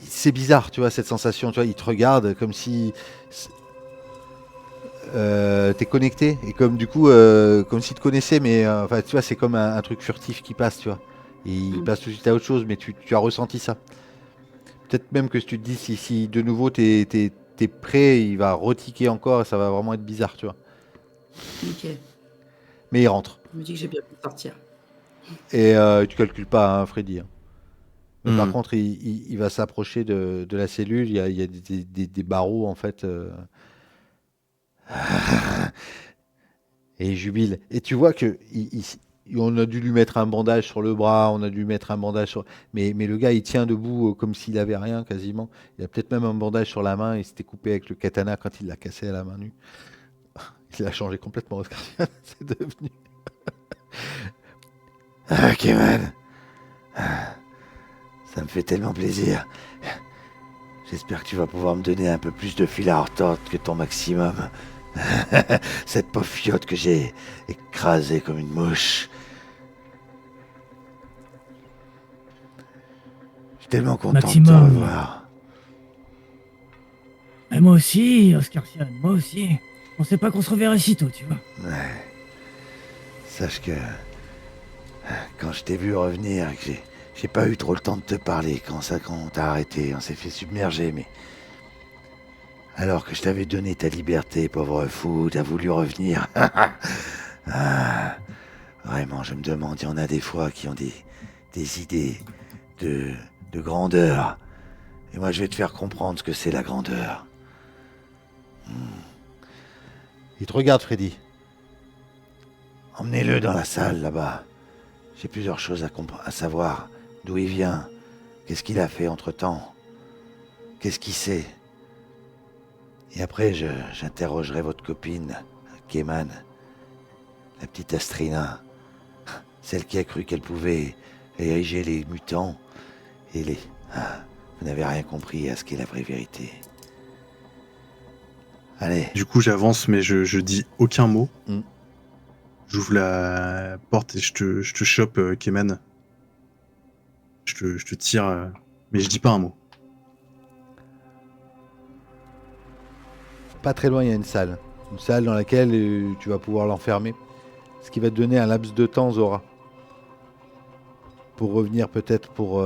C'est bizarre, tu vois, cette sensation, tu vois, il te regarde comme si t'es connecté et comme du coup, comme s'il te connaissait, mais enfin, tu vois, c'est comme un truc furtif qui passe, tu vois. Et il passe tout de suite à autre chose, mais tu as ressenti ça. Peut-être même que si tu te dis si de nouveau t'es prêt, il va retiquer encore et ça va vraiment être bizarre, tu vois. Ok. Mais il rentre. Je me dis que j'ai bien pu sortir. Et tu calcules pas, hein, Freddy. Hein. Mais par Mm. contre, il va s'approcher de la cellule. Il y a des barreaux, en fait. Et il jubile. Et tu vois que on a dû lui mettre un bandage sur le bras, on a dû lui mettre un bandage sur... Mais le gars, il tient debout comme s'il avait rien, quasiment. Il a peut-être même un bandage sur la main. Il s'était coupé avec le katana quand il l'a cassé à la main nue. Il a changé complètement, Oscar. C'est devenu... Ah, Keman. Ça me fait tellement plaisir. J'espère que tu vas pouvoir me donner un peu plus de fil à retordre que ton maximum. Cette pauvre fiotte que j'ai écrasée comme une mouche. Je suis tellement content de te Maximum. revoir. Mais moi aussi, Oscarcian, moi aussi. On sait pas qu'on se reverrait si tôt, tu vois. Ouais. Sache que quand je t'ai vu revenir, que j'ai pas eu trop le temps de te parler quand on t'a arrêté, on s'est fait submerger, mais alors que je t'avais donné ta liberté, pauvre fou, t'as voulu revenir. Ah, vraiment, je me demande, il y en a des fois qui ont des idées de grandeur. Et moi, je vais te faire comprendre ce que c'est la grandeur. Il te regarde, Freddy. Emmenez-le dans la salle, là-bas. J'ai plusieurs choses à savoir. D'où il vient. Qu'est-ce qu'il a fait entre-temps. Qu'est-ce qu'il sait. Et après, j'interrogerai votre copine, Keman. La petite Astrina. Celle qui a cru qu'elle pouvait ériger les mutants. Et les... Ah, vous n'avez rien compris à ce qu'est la vraie vérité. Allez. Du coup, j'avance, mais je dis aucun mot. Mm. J'ouvre la porte et je te chope, Keman. Je te tire, mais je dis pas un mot. Pas très loin, il y a une salle. Une salle dans laquelle tu vas pouvoir l'enfermer. Ce qui va te donner un laps de temps, Zora. Pour revenir peut-être pour...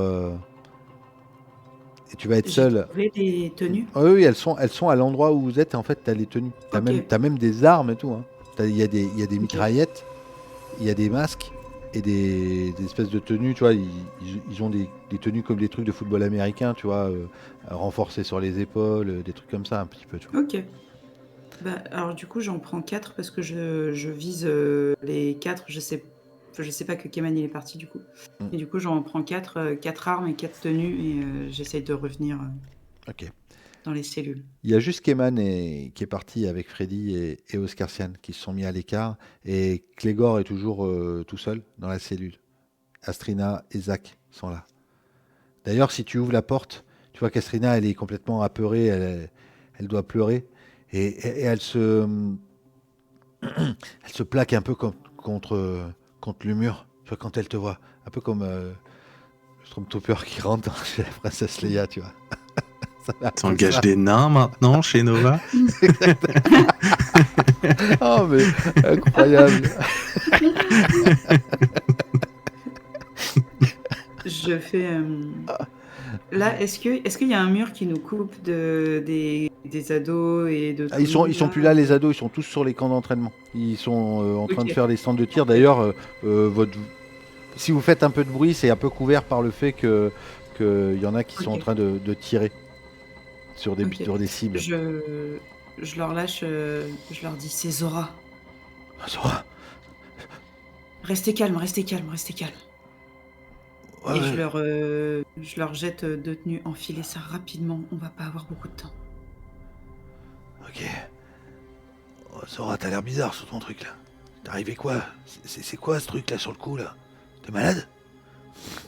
Et tu vas être J'ai seul. trouvé les tenues. Ah oui, elles sont à l'endroit où vous êtes. En fait, tu as les tenues. Tu as, Ok. même des armes et tout. Hein. Il y a des Ok. mitraillettes, il y a des masques et des espèces de tenues. Tu vois, ils ont des tenues comme des trucs de football américain, tu vois, renforcées sur les épaules, des trucs comme ça un petit peu. Tu vois. Ok. Bah, alors du coup, j'en prends 4 parce que je vise les 4. Je sais pas que Keman il est parti du coup. Mm. Et du coup, j'en prends 4, 4 armes et 4 tenues et j'essaye de revenir Ok. dans les cellules. Il y a juste Keman qui est parti avec Freddy et Oscarsian qui se sont mis à l'écart. Et Clégor est toujours tout seul dans la cellule. Astrina et Zach sont là. D'ailleurs, si tu ouvres la porte, tu vois qu'Astrina, elle est complètement apeurée, elle doit pleurer. Et elle se plaque un peu contre le mur, tu vois, quand elle te voit. Un peu comme Stormtrooper qui rentre chez la princesse Leia, tu vois. Ça fait un peu T'engages ça. des nains maintenant chez Nova? Oh, mais incroyable. Je fais. Là, est-ce qu'il y a un mur qui nous coupe des ados et de tout Ah, le ils sont monde, plus là, les ados, ils sont tous sur les camps d'entraînement. Ils sont en train de Ok. faire des centres de tir. Ok. D'ailleurs, si vous faites un peu de bruit, c'est un peu couvert par le fait qu'il y en a qui sont en Ok. train de tirer sur des, Ok. sur des cibles. Je leur lâche, je leur dis c'est Zora. Ah, Zora. Restez calme, restez calme, restez calme. Ouais, Et ouais. je leur jette 2 tenues, enfilez ça rapidement, on va pas avoir beaucoup de temps. Ok. Oh, Zora, t'as l'air bizarre sur ton truc là. T'es arrivé quoi? C'est quoi ce truc là sur le cou là? T'es malade?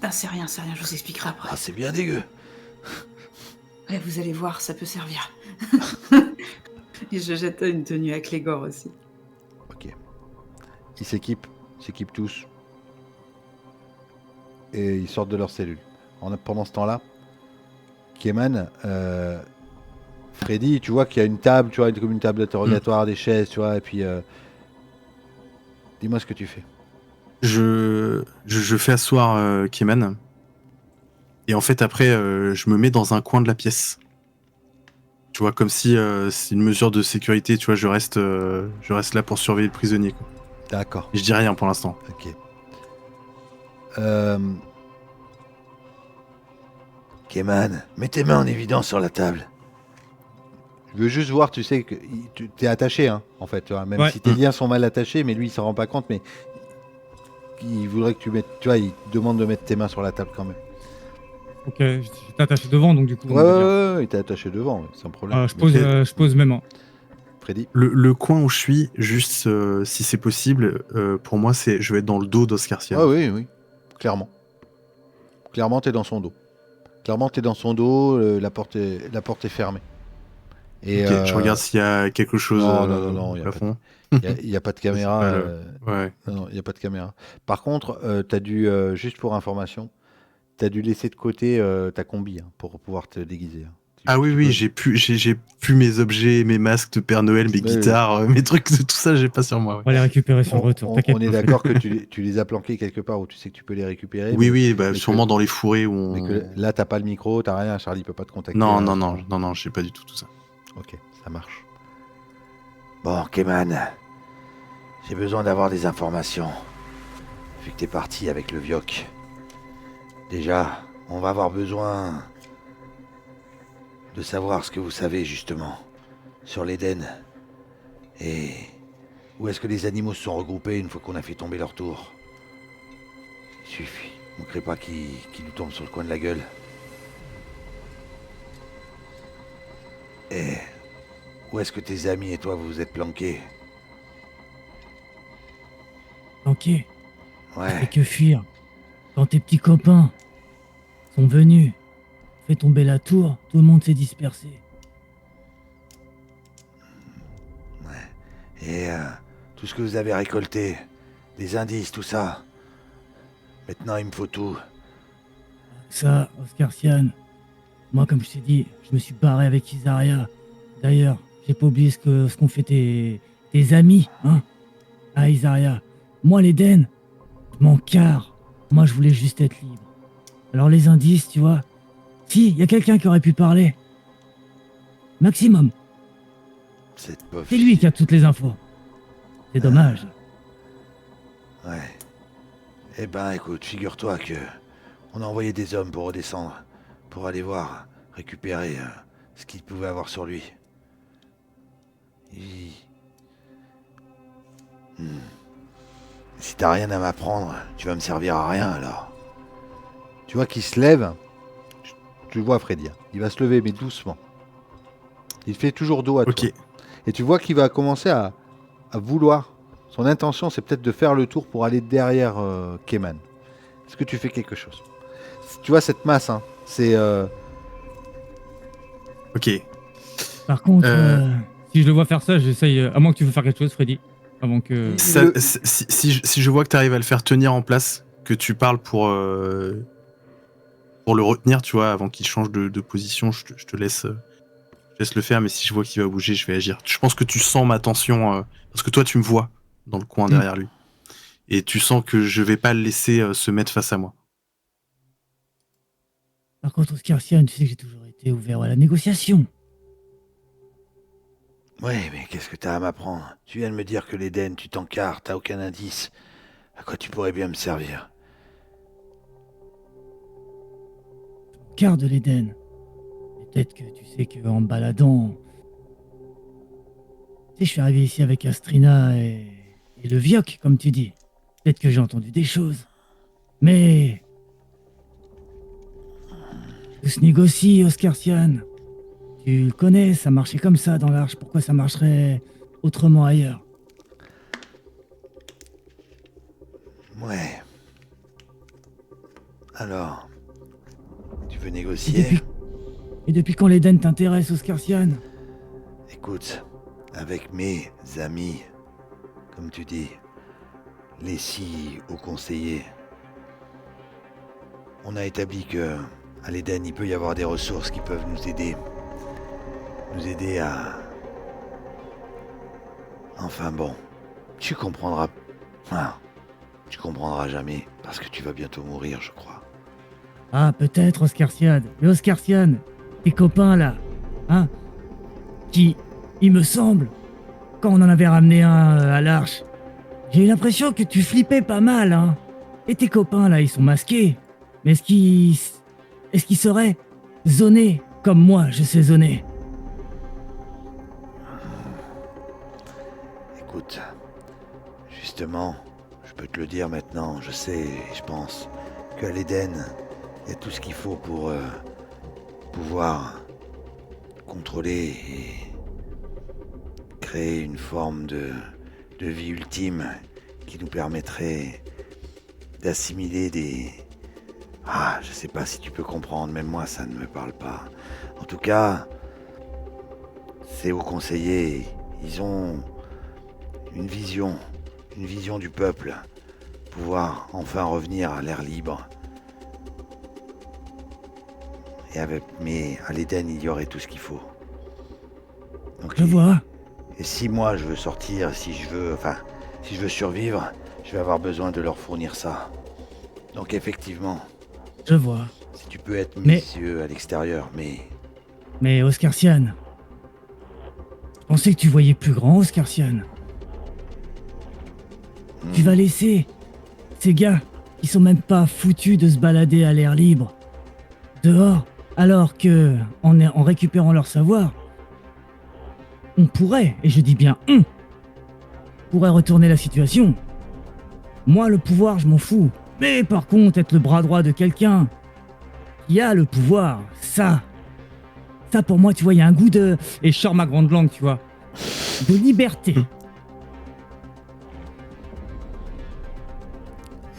Ah, c'est rien, je vous expliquerai après. Ah, c'est bien dégueu. Ouais, vous allez voir, ça peut servir. Et je jette une tenue à Clégor aussi. Ok. Ils s'équipent tous. Et ils sortent de leur cellule. Pendant ce temps-là, Keman, Freddy, tu vois qu'il y a une table, tu vois, comme une table d'interrogatoire, des chaises, tu vois, et puis dis-moi ce que tu fais. Je fais asseoir Keman. Et en fait, après, je me mets dans un coin de la pièce. Tu vois, comme si c'est une mesure de sécurité, tu vois, je reste là pour surveiller le prisonnier, quoi. D'accord, Et je dis rien pour l'instant. ok. Keman, mets tes mains en évidence sur la table. Je veux juste voir, tu sais, que tu es attaché, hein, en fait, tu vois, même Ouais. si tes liens sont mal attachés, mais lui, il s'en rend pas compte, mais il voudrait que tu mettes, tu vois, il te demande de mettre tes mains sur la table quand même. Ok, j'étais attaché devant, donc du coup, on Ouais, est bien. ouais, il t'a attaché devant, ouais, sans problème. Je pose mes mains. Freddy. Le coin où je suis, juste si c'est possible, pour moi, je vais être dans le dos d'Oscarsian. Ah oui, oui, clairement. Clairement, t'es dans son dos. La porte est fermée. Et Ok, je regarde s'il y a quelque chose non, au plafond. il y a pas de caméra. C'est pas ouais. Non, il n'y a pas de caméra. Par contre, t'as dû, juste pour information, t'as dû laisser de côté ta combi hein, pour pouvoir te déguiser. Hein. Ah oui, Tu oui, peux- j'ai plus mes objets, mes masques de Père Noël, mes Oui, guitares, mes trucs, tout ça, j'ai pas sur moi. Ouais. On va les récupérer sur le retour, t'inquiète on est pas. d'accord que tu les as planqués quelque part où tu sais que tu peux les récupérer. Oui, mais, oui, bah, mais sûrement que, dans les fourrés où on... mais que là, t'as pas le micro, t'as rien, Charlie peut pas te contacter. Non, là, non, à ce non, moment-là. non, non, j'ai pas du tout ça. Ok, ça marche. Bon, Keman, j'ai besoin d'avoir des informations. Vu que t'es parti avec le Vioc. Déjà, on va avoir besoin de savoir ce que vous savez justement sur l'Éden. Et où est-ce que les animaux se sont regroupés une fois qu'on a fait tomber leur tour. Il suffit, ne manquerait pas qu'ils nous tombent sur le coin de la gueule. Et où est-ce que tes amis et toi vous vous êtes planqués? Planqué, fait Ouais, que fuir. Quand tes petits copains sont venus, fait tomber la tour, tout le monde s'est dispersé. et tout ce que vous avez récolté, des indices, tout ça. Maintenant, il me faut tout. Ça, Oscarsian, moi, comme je t'ai dit, je me suis barré avec Isaria. D'ailleurs, j'ai pas oublié ce qu'ont fait tes amis, hein, à Isaria. Moi, l'Éden, je m'en carre. Moi, je voulais juste être libre. Alors, les indices, tu vois. Si, il y a quelqu'un qui aurait pu parler. Maximum. Cette pauvre C'est lui qui a toutes les infos. C'est dommage. Ouais. Eh ben, écoute, figure-toi que on a envoyé des hommes pour redescendre, pour aller voir, récupérer ce qu'il pouvait avoir sur lui. Il- Hmm. Si t'as rien à m'apprendre, tu vas me servir à rien alors. Tu vois qu'il se lève. Tu le vois Freddy. Il va se lever mais doucement. Il fait toujours dos à toi. Ok. Et tu vois qu'il va commencer à vouloir. Son intention, c'est peut-être de faire le tour pour aller derrière Keman. Est-ce que tu fais quelque chose? Tu vois cette masse, hein, c'est... Ok. Par contre, Si je le vois faire ça, j'essaye. À moins que tu veux faire quelque chose, Freddy. Avant que. Si je vois que tu arrives à le faire tenir en place, que tu parles pour le retenir, tu vois, avant qu'il change de position, je te laisse le faire, mais si je vois qu'il va bouger, je vais agir. Je pense que tu sens ma tension, parce que toi, tu me vois dans le coin derrière lui. Et tu sens que je vais pas le laisser se mettre face à moi. par contre, Oscarsian, tu sais que j'ai toujours été ouvert à la négociation. Ouais, mais qu'est-ce que t'as à m'apprendre? Tu viens de me dire que l'Éden, tu t'encarres, t'as aucun indice. À quoi tu pourrais bien me servir? Quart de l'Éden. Peut-être que tu sais qu'en me baladant... Tu sais, je suis arrivé ici avec Astrina et le Vioc, comme tu dis. Peut-être que j'ai entendu des choses. Mais... tout se négocie, Oscarsian. Tu le connais, ça marchait comme ça dans l'Arche. Pourquoi ça marcherait autrement ailleurs? Ouais. Alors, tu veux Et négocier? depuis quand l'Éden t'intéresse, Oscarsian? Écoute, avec mes amis, comme tu dis, les 6 hauts conseillers, on a établi que à l'Éden, il peut y avoir des ressources qui peuvent nous aider à... Enfin bon, tu comprendras... Ah, tu comprendras jamais, parce que tu vas bientôt mourir, je crois. Ah, peut-être, Oscarsian. Mais Oscarsian, tes copains, là, hein, qui, il me semble, quand on en avait ramené un à l'Arche, j'ai eu l'impression que tu flippais pas mal, hein. Et tes copains, là, ils sont masqués. Mais est-ce qu'ils sauraient zoner comme moi, je sais zoner? Écoute, justement, je peux te le dire maintenant, je sais, je pense, qu'à l'Éden, il y a tout ce qu'il faut pour pouvoir contrôler et créer une forme de vie ultime qui nous permettrait d'assimiler des... Ah, je sais pas si tu peux comprendre, même moi ça ne me parle pas. En tout cas, ces hauts conseillers, ils ont une vision du peuple, pouvoir enfin revenir à l'air libre. Mais à l'Éden, il y aurait tout ce qu'il faut. Donc, Je vois. Et si moi je veux sortir, si je veux survivre, je vais avoir besoin de leur fournir ça. Donc effectivement, Je vois. si tu peux être Mais- messieurs à l'extérieur, Mais Oscarsian, je pensais que tu voyais plus grand, Oscarsian. Tu vas laisser ces gars qui sont même pas foutus de se balader à l'air libre dehors, alors que en récupérant leur savoir, on pourrait, et je dis bien on, pourrait retourner la situation. Moi, le pouvoir, je m'en fous. Mais par contre, être le bras droit de quelqu'un qui a le pouvoir, ça pour moi, tu vois, il y a un goût de... Et je sors ma grande langue, tu vois. de liberté.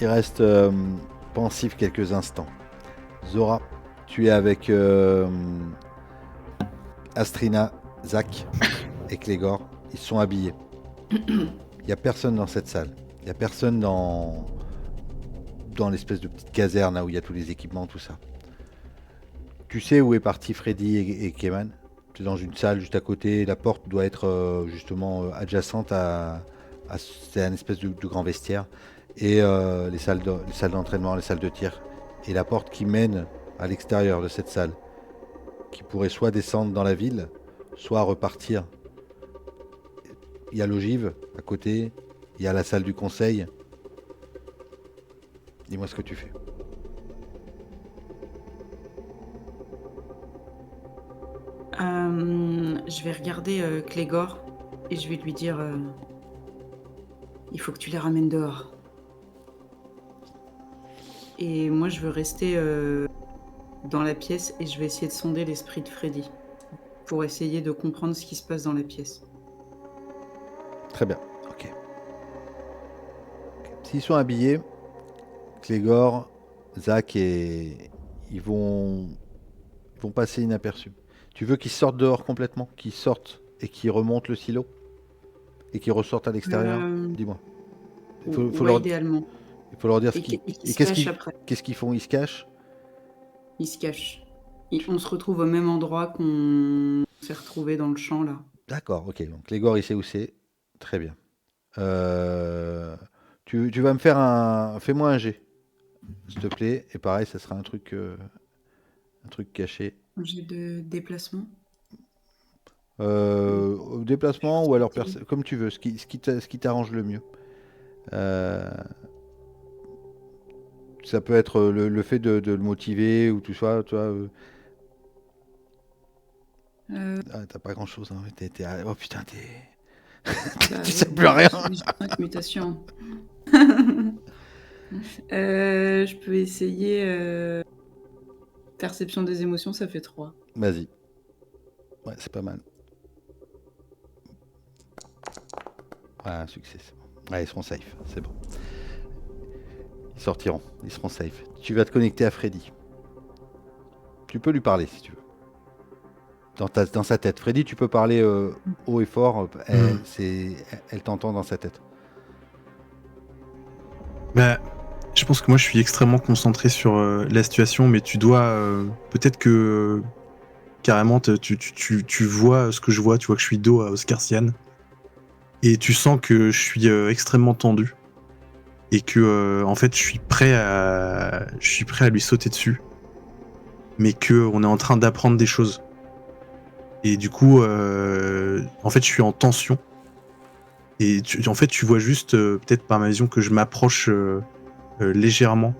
Il reste pensif quelques instants. Zora, tu es avec Astrina, Zach et Clégor. Ils sont habillés. Il n'y a personne dans cette salle. Il y a personne dans l'espèce de petite caserne là où il y a tous les équipements, tout ça. Tu sais où est parti Freddy et Keman? Tu es dans une salle juste à côté. La porte doit être justement adjacente c'est un espèce de grand vestiaire. Et les salles d'entraînement, les salles de tir. Et la porte qui mène à l'extérieur de cette salle, qui pourrait soit descendre dans la ville, soit repartir. Il y a l'ogive à côté, il y a la salle du conseil. Dis-moi ce que tu fais. Je vais regarder Clégor et je vais lui dire il faut que tu les ramènes dehors. Et moi, je veux rester dans la pièce et je vais essayer de sonder l'esprit de Freddy pour essayer de comprendre ce qui se passe dans la pièce. Très bien, ok. S'ils sont habillés, Clégor, Zach ils vont passer inaperçus. Tu veux qu'ils sortent dehors complètement, qu'ils sortent et qu'ils remontent le silo et qu'ils ressortent à l'extérieur? Dis-moi. Idéalement. Il faut leur dire ce Et qu'ils... qu'ils Et se cachent après. qu'est-ce qu'ils font? Ils se cachent? Ils se cachent. On se retrouve au même endroit qu'on s'est retrouvé dans le champ là. D'accord, ok. Donc Clégor, il sait où c'est. Très bien. Tu vas me faire un... Fais-moi un G, s'il te plaît. Et pareil, ça sera un truc caché. J'ai de déplacement. Au déplacement ou alors comme tu veux, ce qui t'arrange le mieux. Ça peut être le fait de le motiver ou tout ça, toi. T'as pas grand chose, hein. Oh putain, tu sais plus rien. Mutation. Je peux essayer perception des émotions, ça fait 3. Vas-y. Ouais, c'est pas mal. Ouais, un succès, c'est bon. Ouais, ils seront safe, c'est bon. Ils sortiront, ils seront safe. Tu vas te connecter à Freddy. Tu peux lui parler si tu veux. Dans sa tête. Freddy, tu peux parler haut et fort. Elle t'entend dans sa tête. Bah, je pense que moi je suis extrêmement concentré sur la situation, mais tu dois peut-être que carrément tu vois ce que je vois, tu vois que je suis dos à Oscarsian et tu sens que je suis extrêmement tendu et que en fait je suis prêt à lui sauter dessus, mais que on est en train d'apprendre des choses et du coup en fait je suis en tension et en fait tu vois juste peut-être par ma vision que je m'approche légèrement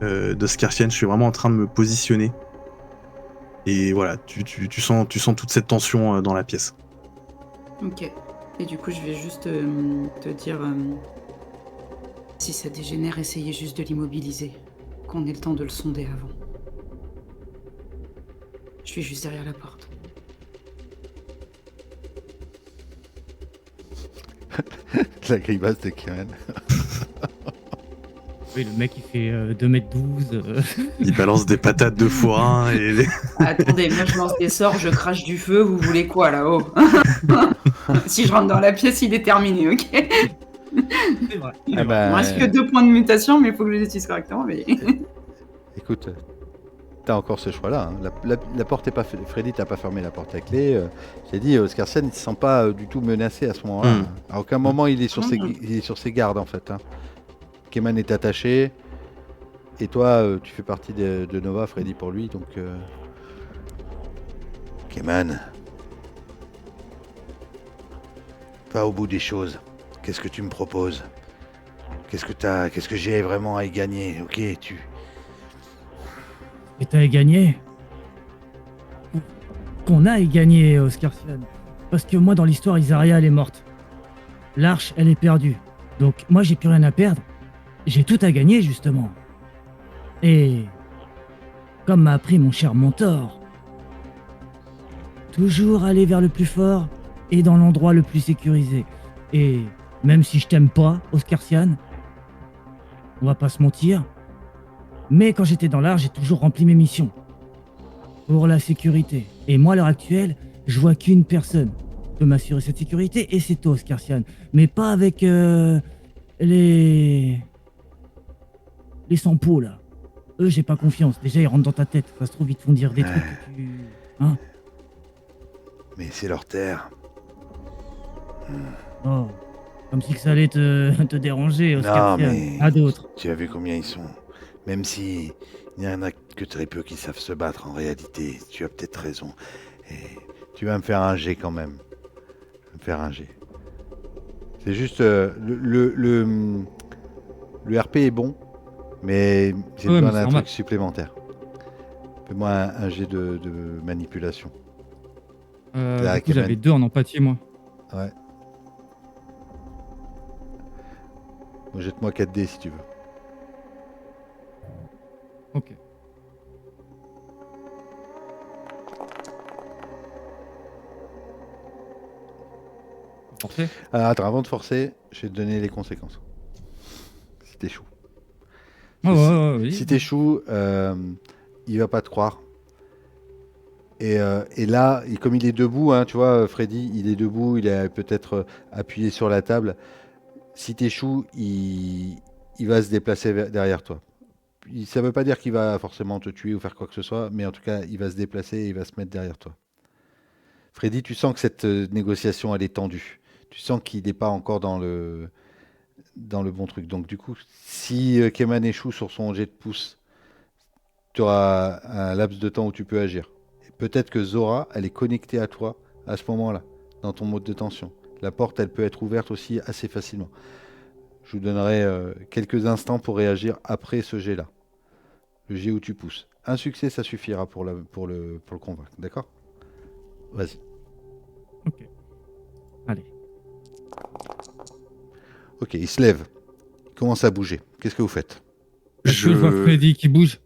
d'Oscarsian. Je suis vraiment en train de me positionner et voilà, tu sens toute cette tension dans la pièce. Ok. Et du coup, je vais juste te dire si ça dégénère, essayez juste de l'immobiliser, qu'on ait le temps de le sonder avant. Je suis juste derrière la porte. La grimace de Karen. Oui, le mec il fait 2m12. Il balance des patates de forain et... Attendez, moi je lance des sorts, je crache du feu, vous voulez quoi là-haut? Si je rentre dans la pièce, il est terminé, ok? C'est vrai. Ah bah, Il me reste que 2 points de mutation, mais il faut que je les utilise correctement. Mais... Écoute, t'as encore ce choix-là. Hein. La porte est pas... Freddy, t'as pas fermé la porte à clé. J'ai dit, Oscarsen, il se sent pas du tout menacé à ce moment-là. À aucun moment, il est sur ses gardes, en fait. Hein. Keman est attaché. Et toi, tu fais partie de Nova, Freddy, pour lui. Donc, Keman, va au bout des choses. Qu'est-ce que tu me proposes? Qu'est-ce que j'ai vraiment à y gagner? Ok, Et t'as gagné? Qu'on a gagné, Oscarsian. Parce que moi, dans l'histoire, Isaria, elle est morte. L'arche, elle est perdue. Donc, moi, j'ai plus rien à perdre. J'ai tout à gagner, justement. Et... comme m'a appris mon cher mentor, toujours aller vers le plus fort et dans l'endroit le plus sécurisé. Et même si je t'aime pas, Oscarsian, on va pas se mentir, mais quand j'étais dans l'art, j'ai toujours rempli mes missions. Pour la sécurité. Et moi, à l'heure actuelle, je vois qu'une personne peut m'assurer cette sécurité, et c'est toi, Oscarsian. Mais pas avec Les sans-peau, là. Eux, j'ai pas confiance. Déjà, ils rentrent dans ta tête. Ça se trouve, ils te font dire des trucs que tu... Hein? Mais c'est leur terre. Oh. Comme si que ça allait te déranger, Oscar. Non, mais À d'autres. tu as vu combien ils sont. Même si il n'y en a que très peu qui savent se battre en réalité, tu as peut-être raison. Et tu vas me faire un G quand même. Tu vas me faire un G. C'est juste le RP est bon, mais j'ai Ouais, besoin mais c'est d'un normal. truc supplémentaire. Fais-moi un G de manipulation. Du coup, j'avais 2 en empathie, moi. Ouais. Bon, jette-moi 4D si tu veux. Ok. Forcé. Alors attends, avant de forcer, je vais te donner les conséquences. Si t'échoues. Ouais. Si t'échoues, il va pas te croire. Et là, comme il est debout, hein, tu vois, Freddy, il est debout, il est peut-être appuyé sur la table. Si t'échoues, il va se déplacer derrière toi. Ça veut pas dire qu'il va forcément te tuer ou faire quoi que ce soit, mais en tout cas, il va se déplacer et il va se mettre derrière toi. Freddy, tu sens que cette négociation, elle est tendue. Tu sens qu'il n'est pas encore dans le bon truc. Donc du coup, si Keman échoue sur son jet de pouce, tu auras un laps de temps où tu peux agir. Et peut-être que Zora, elle est connectée à toi à ce moment-là, dans ton mode de tension. La porte, elle peut être ouverte aussi assez facilement. Je vous donnerai quelques instants pour réagir après ce jet-là. Le jet où tu pousses. Un succès, ça suffira pour le convaincre. D'accord ? Vas-y. Ok. Allez. Ok, il se lève. Il commence à bouger. Qu'est-ce que vous faites ? Est-ce que je vois Freddy qui bouge?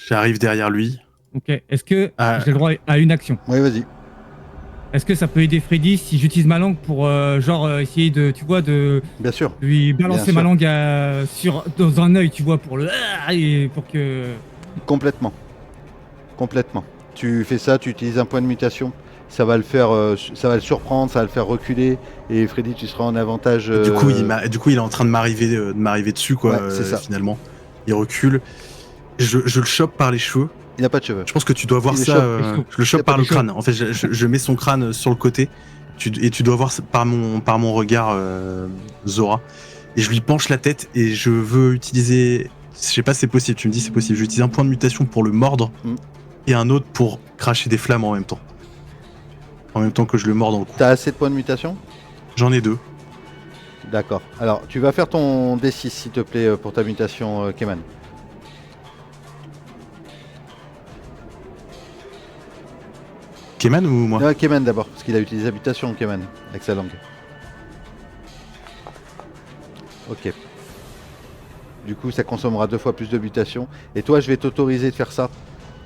J'arrive derrière lui. Ok. Est-ce que Ah. j'ai le droit à une action? Oui, vas-y. Est-ce que ça peut aider Freddy si j'utilise ma langue pour essayer de, tu vois, de Bien sûr. lui balancer Bien ma sûr. langue dans un œil, tu vois, pour et pour que... Complètement. Complètement. Tu fais ça, tu utilises un point de mutation. Ça va le faire, ça va le surprendre, ça va le faire reculer. Et Freddy, tu seras en avantage. Du coup, il est en train de m'arriver dessus, quoi. Ouais, c'est ça. Finalement, il recule. Je le chope par les cheveux. Il n'a pas de cheveux. Je pense que tu dois voir Il ça. chope, Je le Il a chope pas par de le cheveux. crâne. En fait, je mets son crâne sur le côté. Et tu dois voir par mon regard Zora. Et je lui penche la tête et je veux utiliser. Je sais pas si c'est possible. Tu me dis c'est possible. Je vais utiliser un point de mutation pour le mordre et un autre pour cracher des flammes en même temps. En même temps que je le mords dans le cou. T'as assez de points de mutation ? J'en ai 2. D'accord. Alors, tu vas faire ton D6, s'il te plaît, pour ta mutation, Keman. Keman ou moi? Non, Keman d'abord, parce qu'il a utilisé la mutation, Keman, avec sa langue. Ok. Du coup, ça consommera 2 fois plus de mutation. Et toi, je vais t'autoriser de faire ça.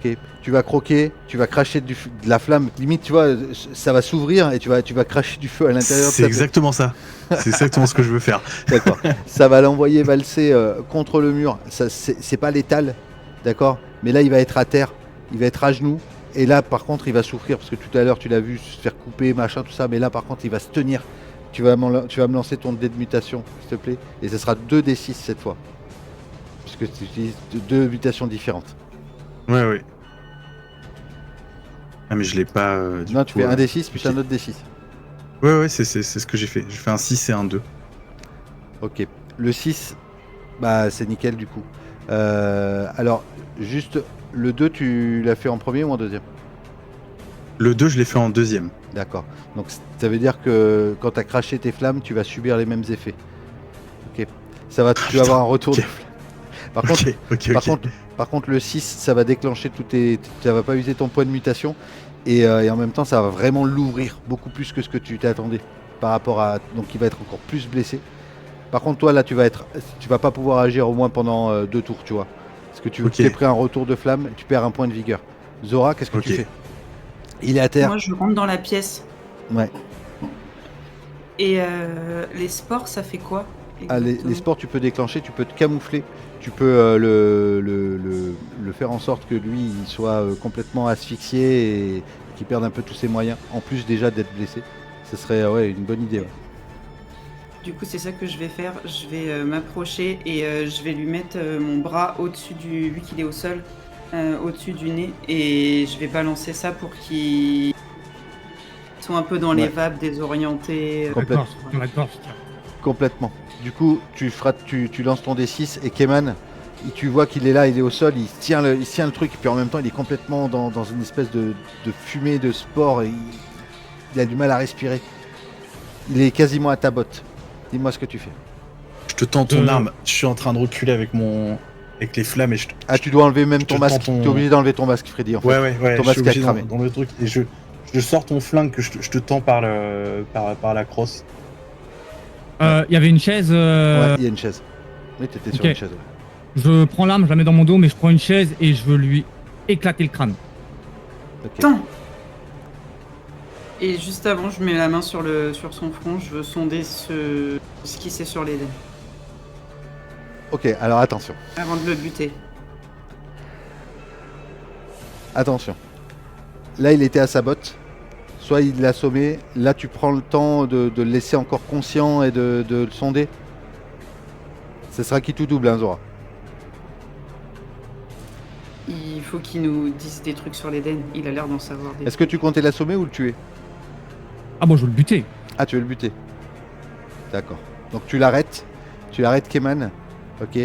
Ok. Tu vas croquer, tu vas cracher de la flamme. Limite, tu vois, ça va s'ouvrir et tu vas cracher du feu à l'intérieur de C'est ta exactement ça. C'est exactement ce que je veux faire. D'accord. Ça va l'envoyer valser contre le mur. Ça, c'est pas létal, d'accord. Mais là, il va être à terre, il va être à genoux. Et là, par contre, il va souffrir parce que tout à l'heure, tu l'as vu se faire couper, machin, tout ça. Mais là, par contre, il va se tenir. Tu vas me lancer ton dé de mutation, s'il te plaît. Et ce sera 2d6 cette fois, puisque tu utilises 2 mutations différentes. Ouais. Ah mais je l'ai pas. Non, tu fais un d6 plus un autre d6. Ouais, c'est ce que j'ai fait. Je fais un 6 et un 2. Ok. Le 6, bah c'est nickel du coup. Alors, juste, le 2, tu l'as fait en premier ou en deuxième ? Le 2, je l'ai fait en deuxième. D'accord. Donc ça veut dire que quand tu as craché tes flammes, tu vas subir les mêmes effets. Ok. Tu vas avoir un retour de flamme. Par contre, le 6, ça va déclencher ça va pas user ton point de mutation. Et en même temps, ça va vraiment l'ouvrir beaucoup plus que ce que tu t'attendais. Par rapport à. Donc il va être encore plus blessé. Par contre, toi, là, tu vas pas pouvoir agir au moins pendant 2 tours, tu vois. Parce que tu t'es pris un retour de flamme et tu perds un point de vigueur. Zora, qu'est-ce que tu fais ? Il est à terre. Moi, je rentre dans la pièce. Ouais. Et les sports, ça fait quoi ? Ah, les sports, tu peux déclencher, tu peux te camoufler, tu peux le faire en sorte que lui il soit complètement asphyxié et qu'il perde un peu tous ses moyens, en plus déjà d'être blessé. Ce serait une bonne idée. Ouais. Du coup, c'est ça que je vais faire. Je vais m'approcher et je vais lui mettre mon bras au-dessus vu qu'il est au sol, au-dessus du nez, et je vais balancer ça pour qu'il soit un peu dans les Ouais. vapes, désorienté. Complète. La gorge, dans la gorge, tiens. Complètement. Du coup, tu lances ton D6 et Keman, tu vois qu'il est là, il est au sol, il tient le truc, et puis en même temps, il est complètement dans une espèce de fumée de sport, et il a du mal à respirer. Il est quasiment à ta botte. Dis-moi ce que tu fais. Je te tends ton arme. Je suis en train de reculer avec les flammes et Ah, tu dois enlever même je ton te masque. tends ton- T'es obligé d'enlever ton masque, Freddy, en fait. Ouais, Ton je suis masque a obligé cramé. dans le truc et je sors ton flingue que je te tends par la crosse. Il y avait une chaise. Ouais, il y a une chaise. Oui, t'étais sur Ok. une chaise. Ouais. Je prends l'arme, je la mets dans mon dos, mais je prends une chaise et je veux lui éclater le crâne. Ok. Attends. Et juste avant, je mets la main sur son front. Je veux sonder ce qui c'est sur l'Éden Ok, alors attention. avant de le buter. Attention. Là, il était à sa botte. Soit il l'a assommé. Là, tu prends le temps de le laisser encore conscient et de le sonder. Ce sera qui tout double, hein, Zora. Il faut qu'il nous dise des trucs sur l'Éden. Il a l'air d'en savoir des Est-ce que tu comptais l'assommer ou le tuer? Ah bon, je veux le buter. Ah, tu veux le buter. D'accord. Donc tu l'arrêtes. Tu l'arrêtes, Keman. Ok.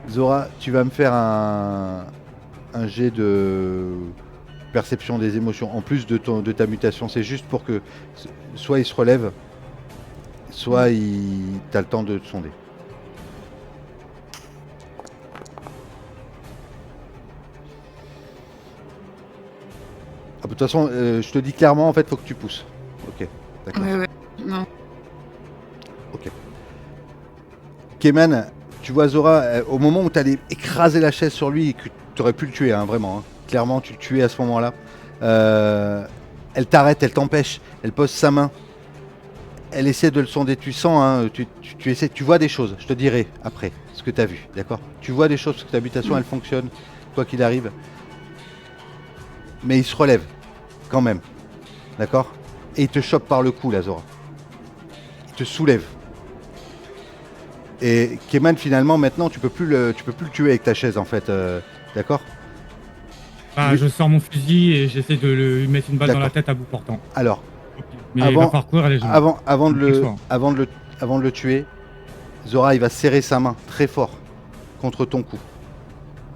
Zora, tu vas me faire un jet de perception des émotions. En plus de ta mutation, c'est juste pour que soit il se relève, soit t'as le temps de te sonder. Ah, de toute façon, je te dis clairement, en fait, faut que tu pousses. Ok, d'accord. Ouais. Non. Keman, tu vois Zora, au moment où tu allais écraser la chaise sur lui, et que tu aurais pu le tuer, hein, vraiment. Hein. Clairement, tu le tuais à ce moment-là. Elle t'arrête, elle t'empêche, elle pose sa main. Elle essaie de le sonder, tu sens, hein, tu vois des choses. Je te dirai après ce que tu as vu, d'accord? Tu vois des choses parce que ta mutation, elle fonctionne, quoi qu'il arrive. Mais il se relève, quand même. D'accord? Et il te chope par le cou, là, Zora. Il te soulève. Et Keman, finalement, maintenant, tu peux plus le tuer avec ta chaise, en fait. D'accord? Bah, Oui. je sors mon fusil et j'essaie de lui mettre une balle dans la D'accord. tête à bout portant. Alors, Mais il va falloir courir les gens. avant de Quel soir. le tuer, Zora, il va serrer sa main très fort contre ton cou.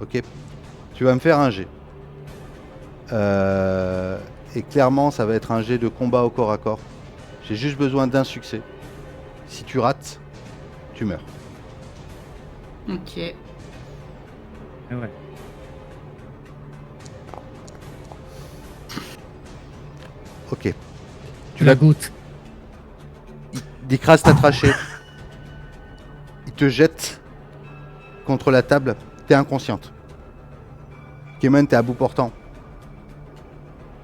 Ok? Tu vas me faire un jet. Et clairement, ça va être un jet de combat au corps à corps. J'ai juste besoin d'un succès. Si tu rates, tu meurs. Ok. Eh ouais. Ok. Tu la goutte. Il écrase ta trachée. Il te jette contre la table. T'es inconsciente. Keman, t'es à bout portant.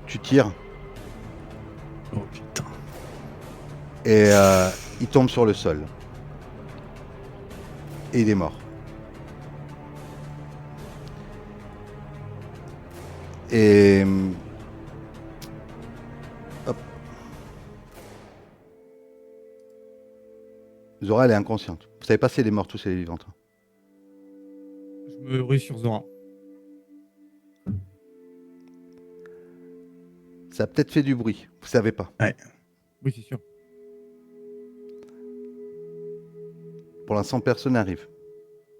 Tu tires Oh putain. et il tombe sur le sol. Et il est mort. Et hop. Zora, elle est inconsciente. Vous savez pas si elle est morte ou si elle est vivante. Je me rue sur Zora. Ça a peut-être fait du bruit. Vous savez pas. Oui, c'est sûr. Pour l'instant, personne n'arrive.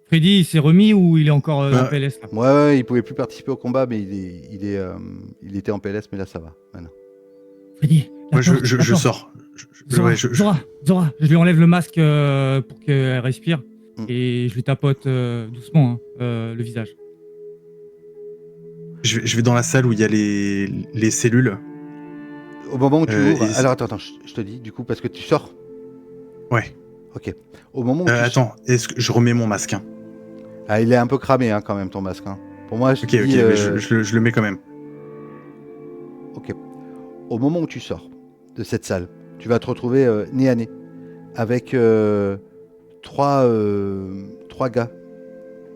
Freddy, il s'est remis ou il est encore en Bah, PLS là? Ouais, il pouvait plus participer au combat, mais il était en PLS, mais là ça va. Maintenant. Freddy, la Moi, je porte. sors. Zora, Ouais, Zora, Je lui enlève le masque pour qu'elle respire Mm. et je lui tapote doucement le visage. je vais dans la salle où il y a les cellules. Au moment où tu ouvres. et- Alors attends, je te dis, du coup, parce que tu sors. Ouais. Ok. Au moment où tu Attends, est-ce que je remets mon masque, hein? Ah, il est un peu cramé, hein, quand même, ton masque. Hein. Pour moi, je Ok, te dis, mais je le mets quand même. Ok. Au moment où tu sors de cette salle, tu vas te retrouver nez à nez avec trois gars,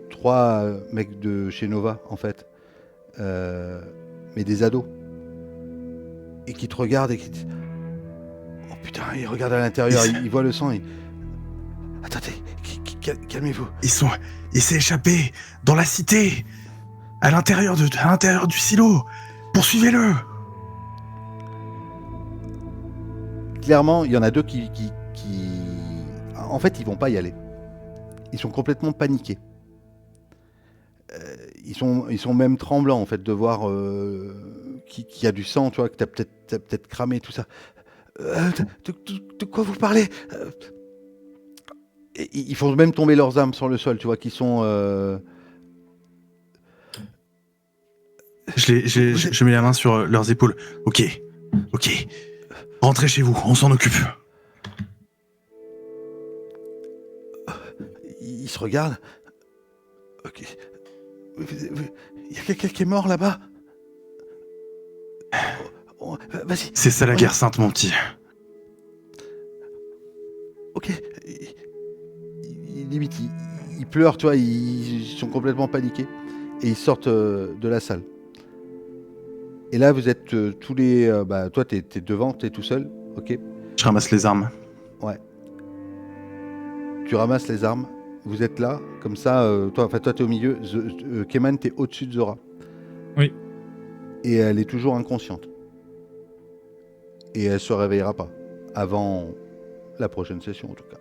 trois mecs de chez Nova, en fait, mais des ados, et qui te regardent et qui te disent: oh putain, ils regardent à l'intérieur, ils voient le sang. Attendez, calmez-vous. Il s'est échappé dans la cité, à l'intérieur du silo. Poursuivez-le. Clairement, il y en a deux qui... En fait, ils vont pas y aller. Ils sont complètement paniqués. Ils sont même tremblants, en fait, de voir qu'il y a du sang, tu vois, que t'as peut-être cramé, tout ça. De quoi vous parlez Et ils font même tomber leurs armes sur le sol, tu vois, qui sont... Je mets la main sur leurs épaules. Ok. Rentrez chez vous, on s'en occupe. Ils se regardent. Ok. Il y a quelqu'un qui est mort là-bas. Vas-y. C'est ça la guerre sainte, mon petit. Ok. Limite, ils pleurent, tu vois, ils sont complètement paniqués. Et ils sortent de la salle. Et là, vous êtes tous les... toi, t'es devant, t'es tout seul. Ok. Je ramasse les armes. Ouais. Tu ramasses les armes. Vous êtes là, comme ça, toi t'es au milieu, Keman, t'es au-dessus de Zora. Oui. Et elle est toujours inconsciente. Et elle se réveillera pas, avant la prochaine session en tout cas.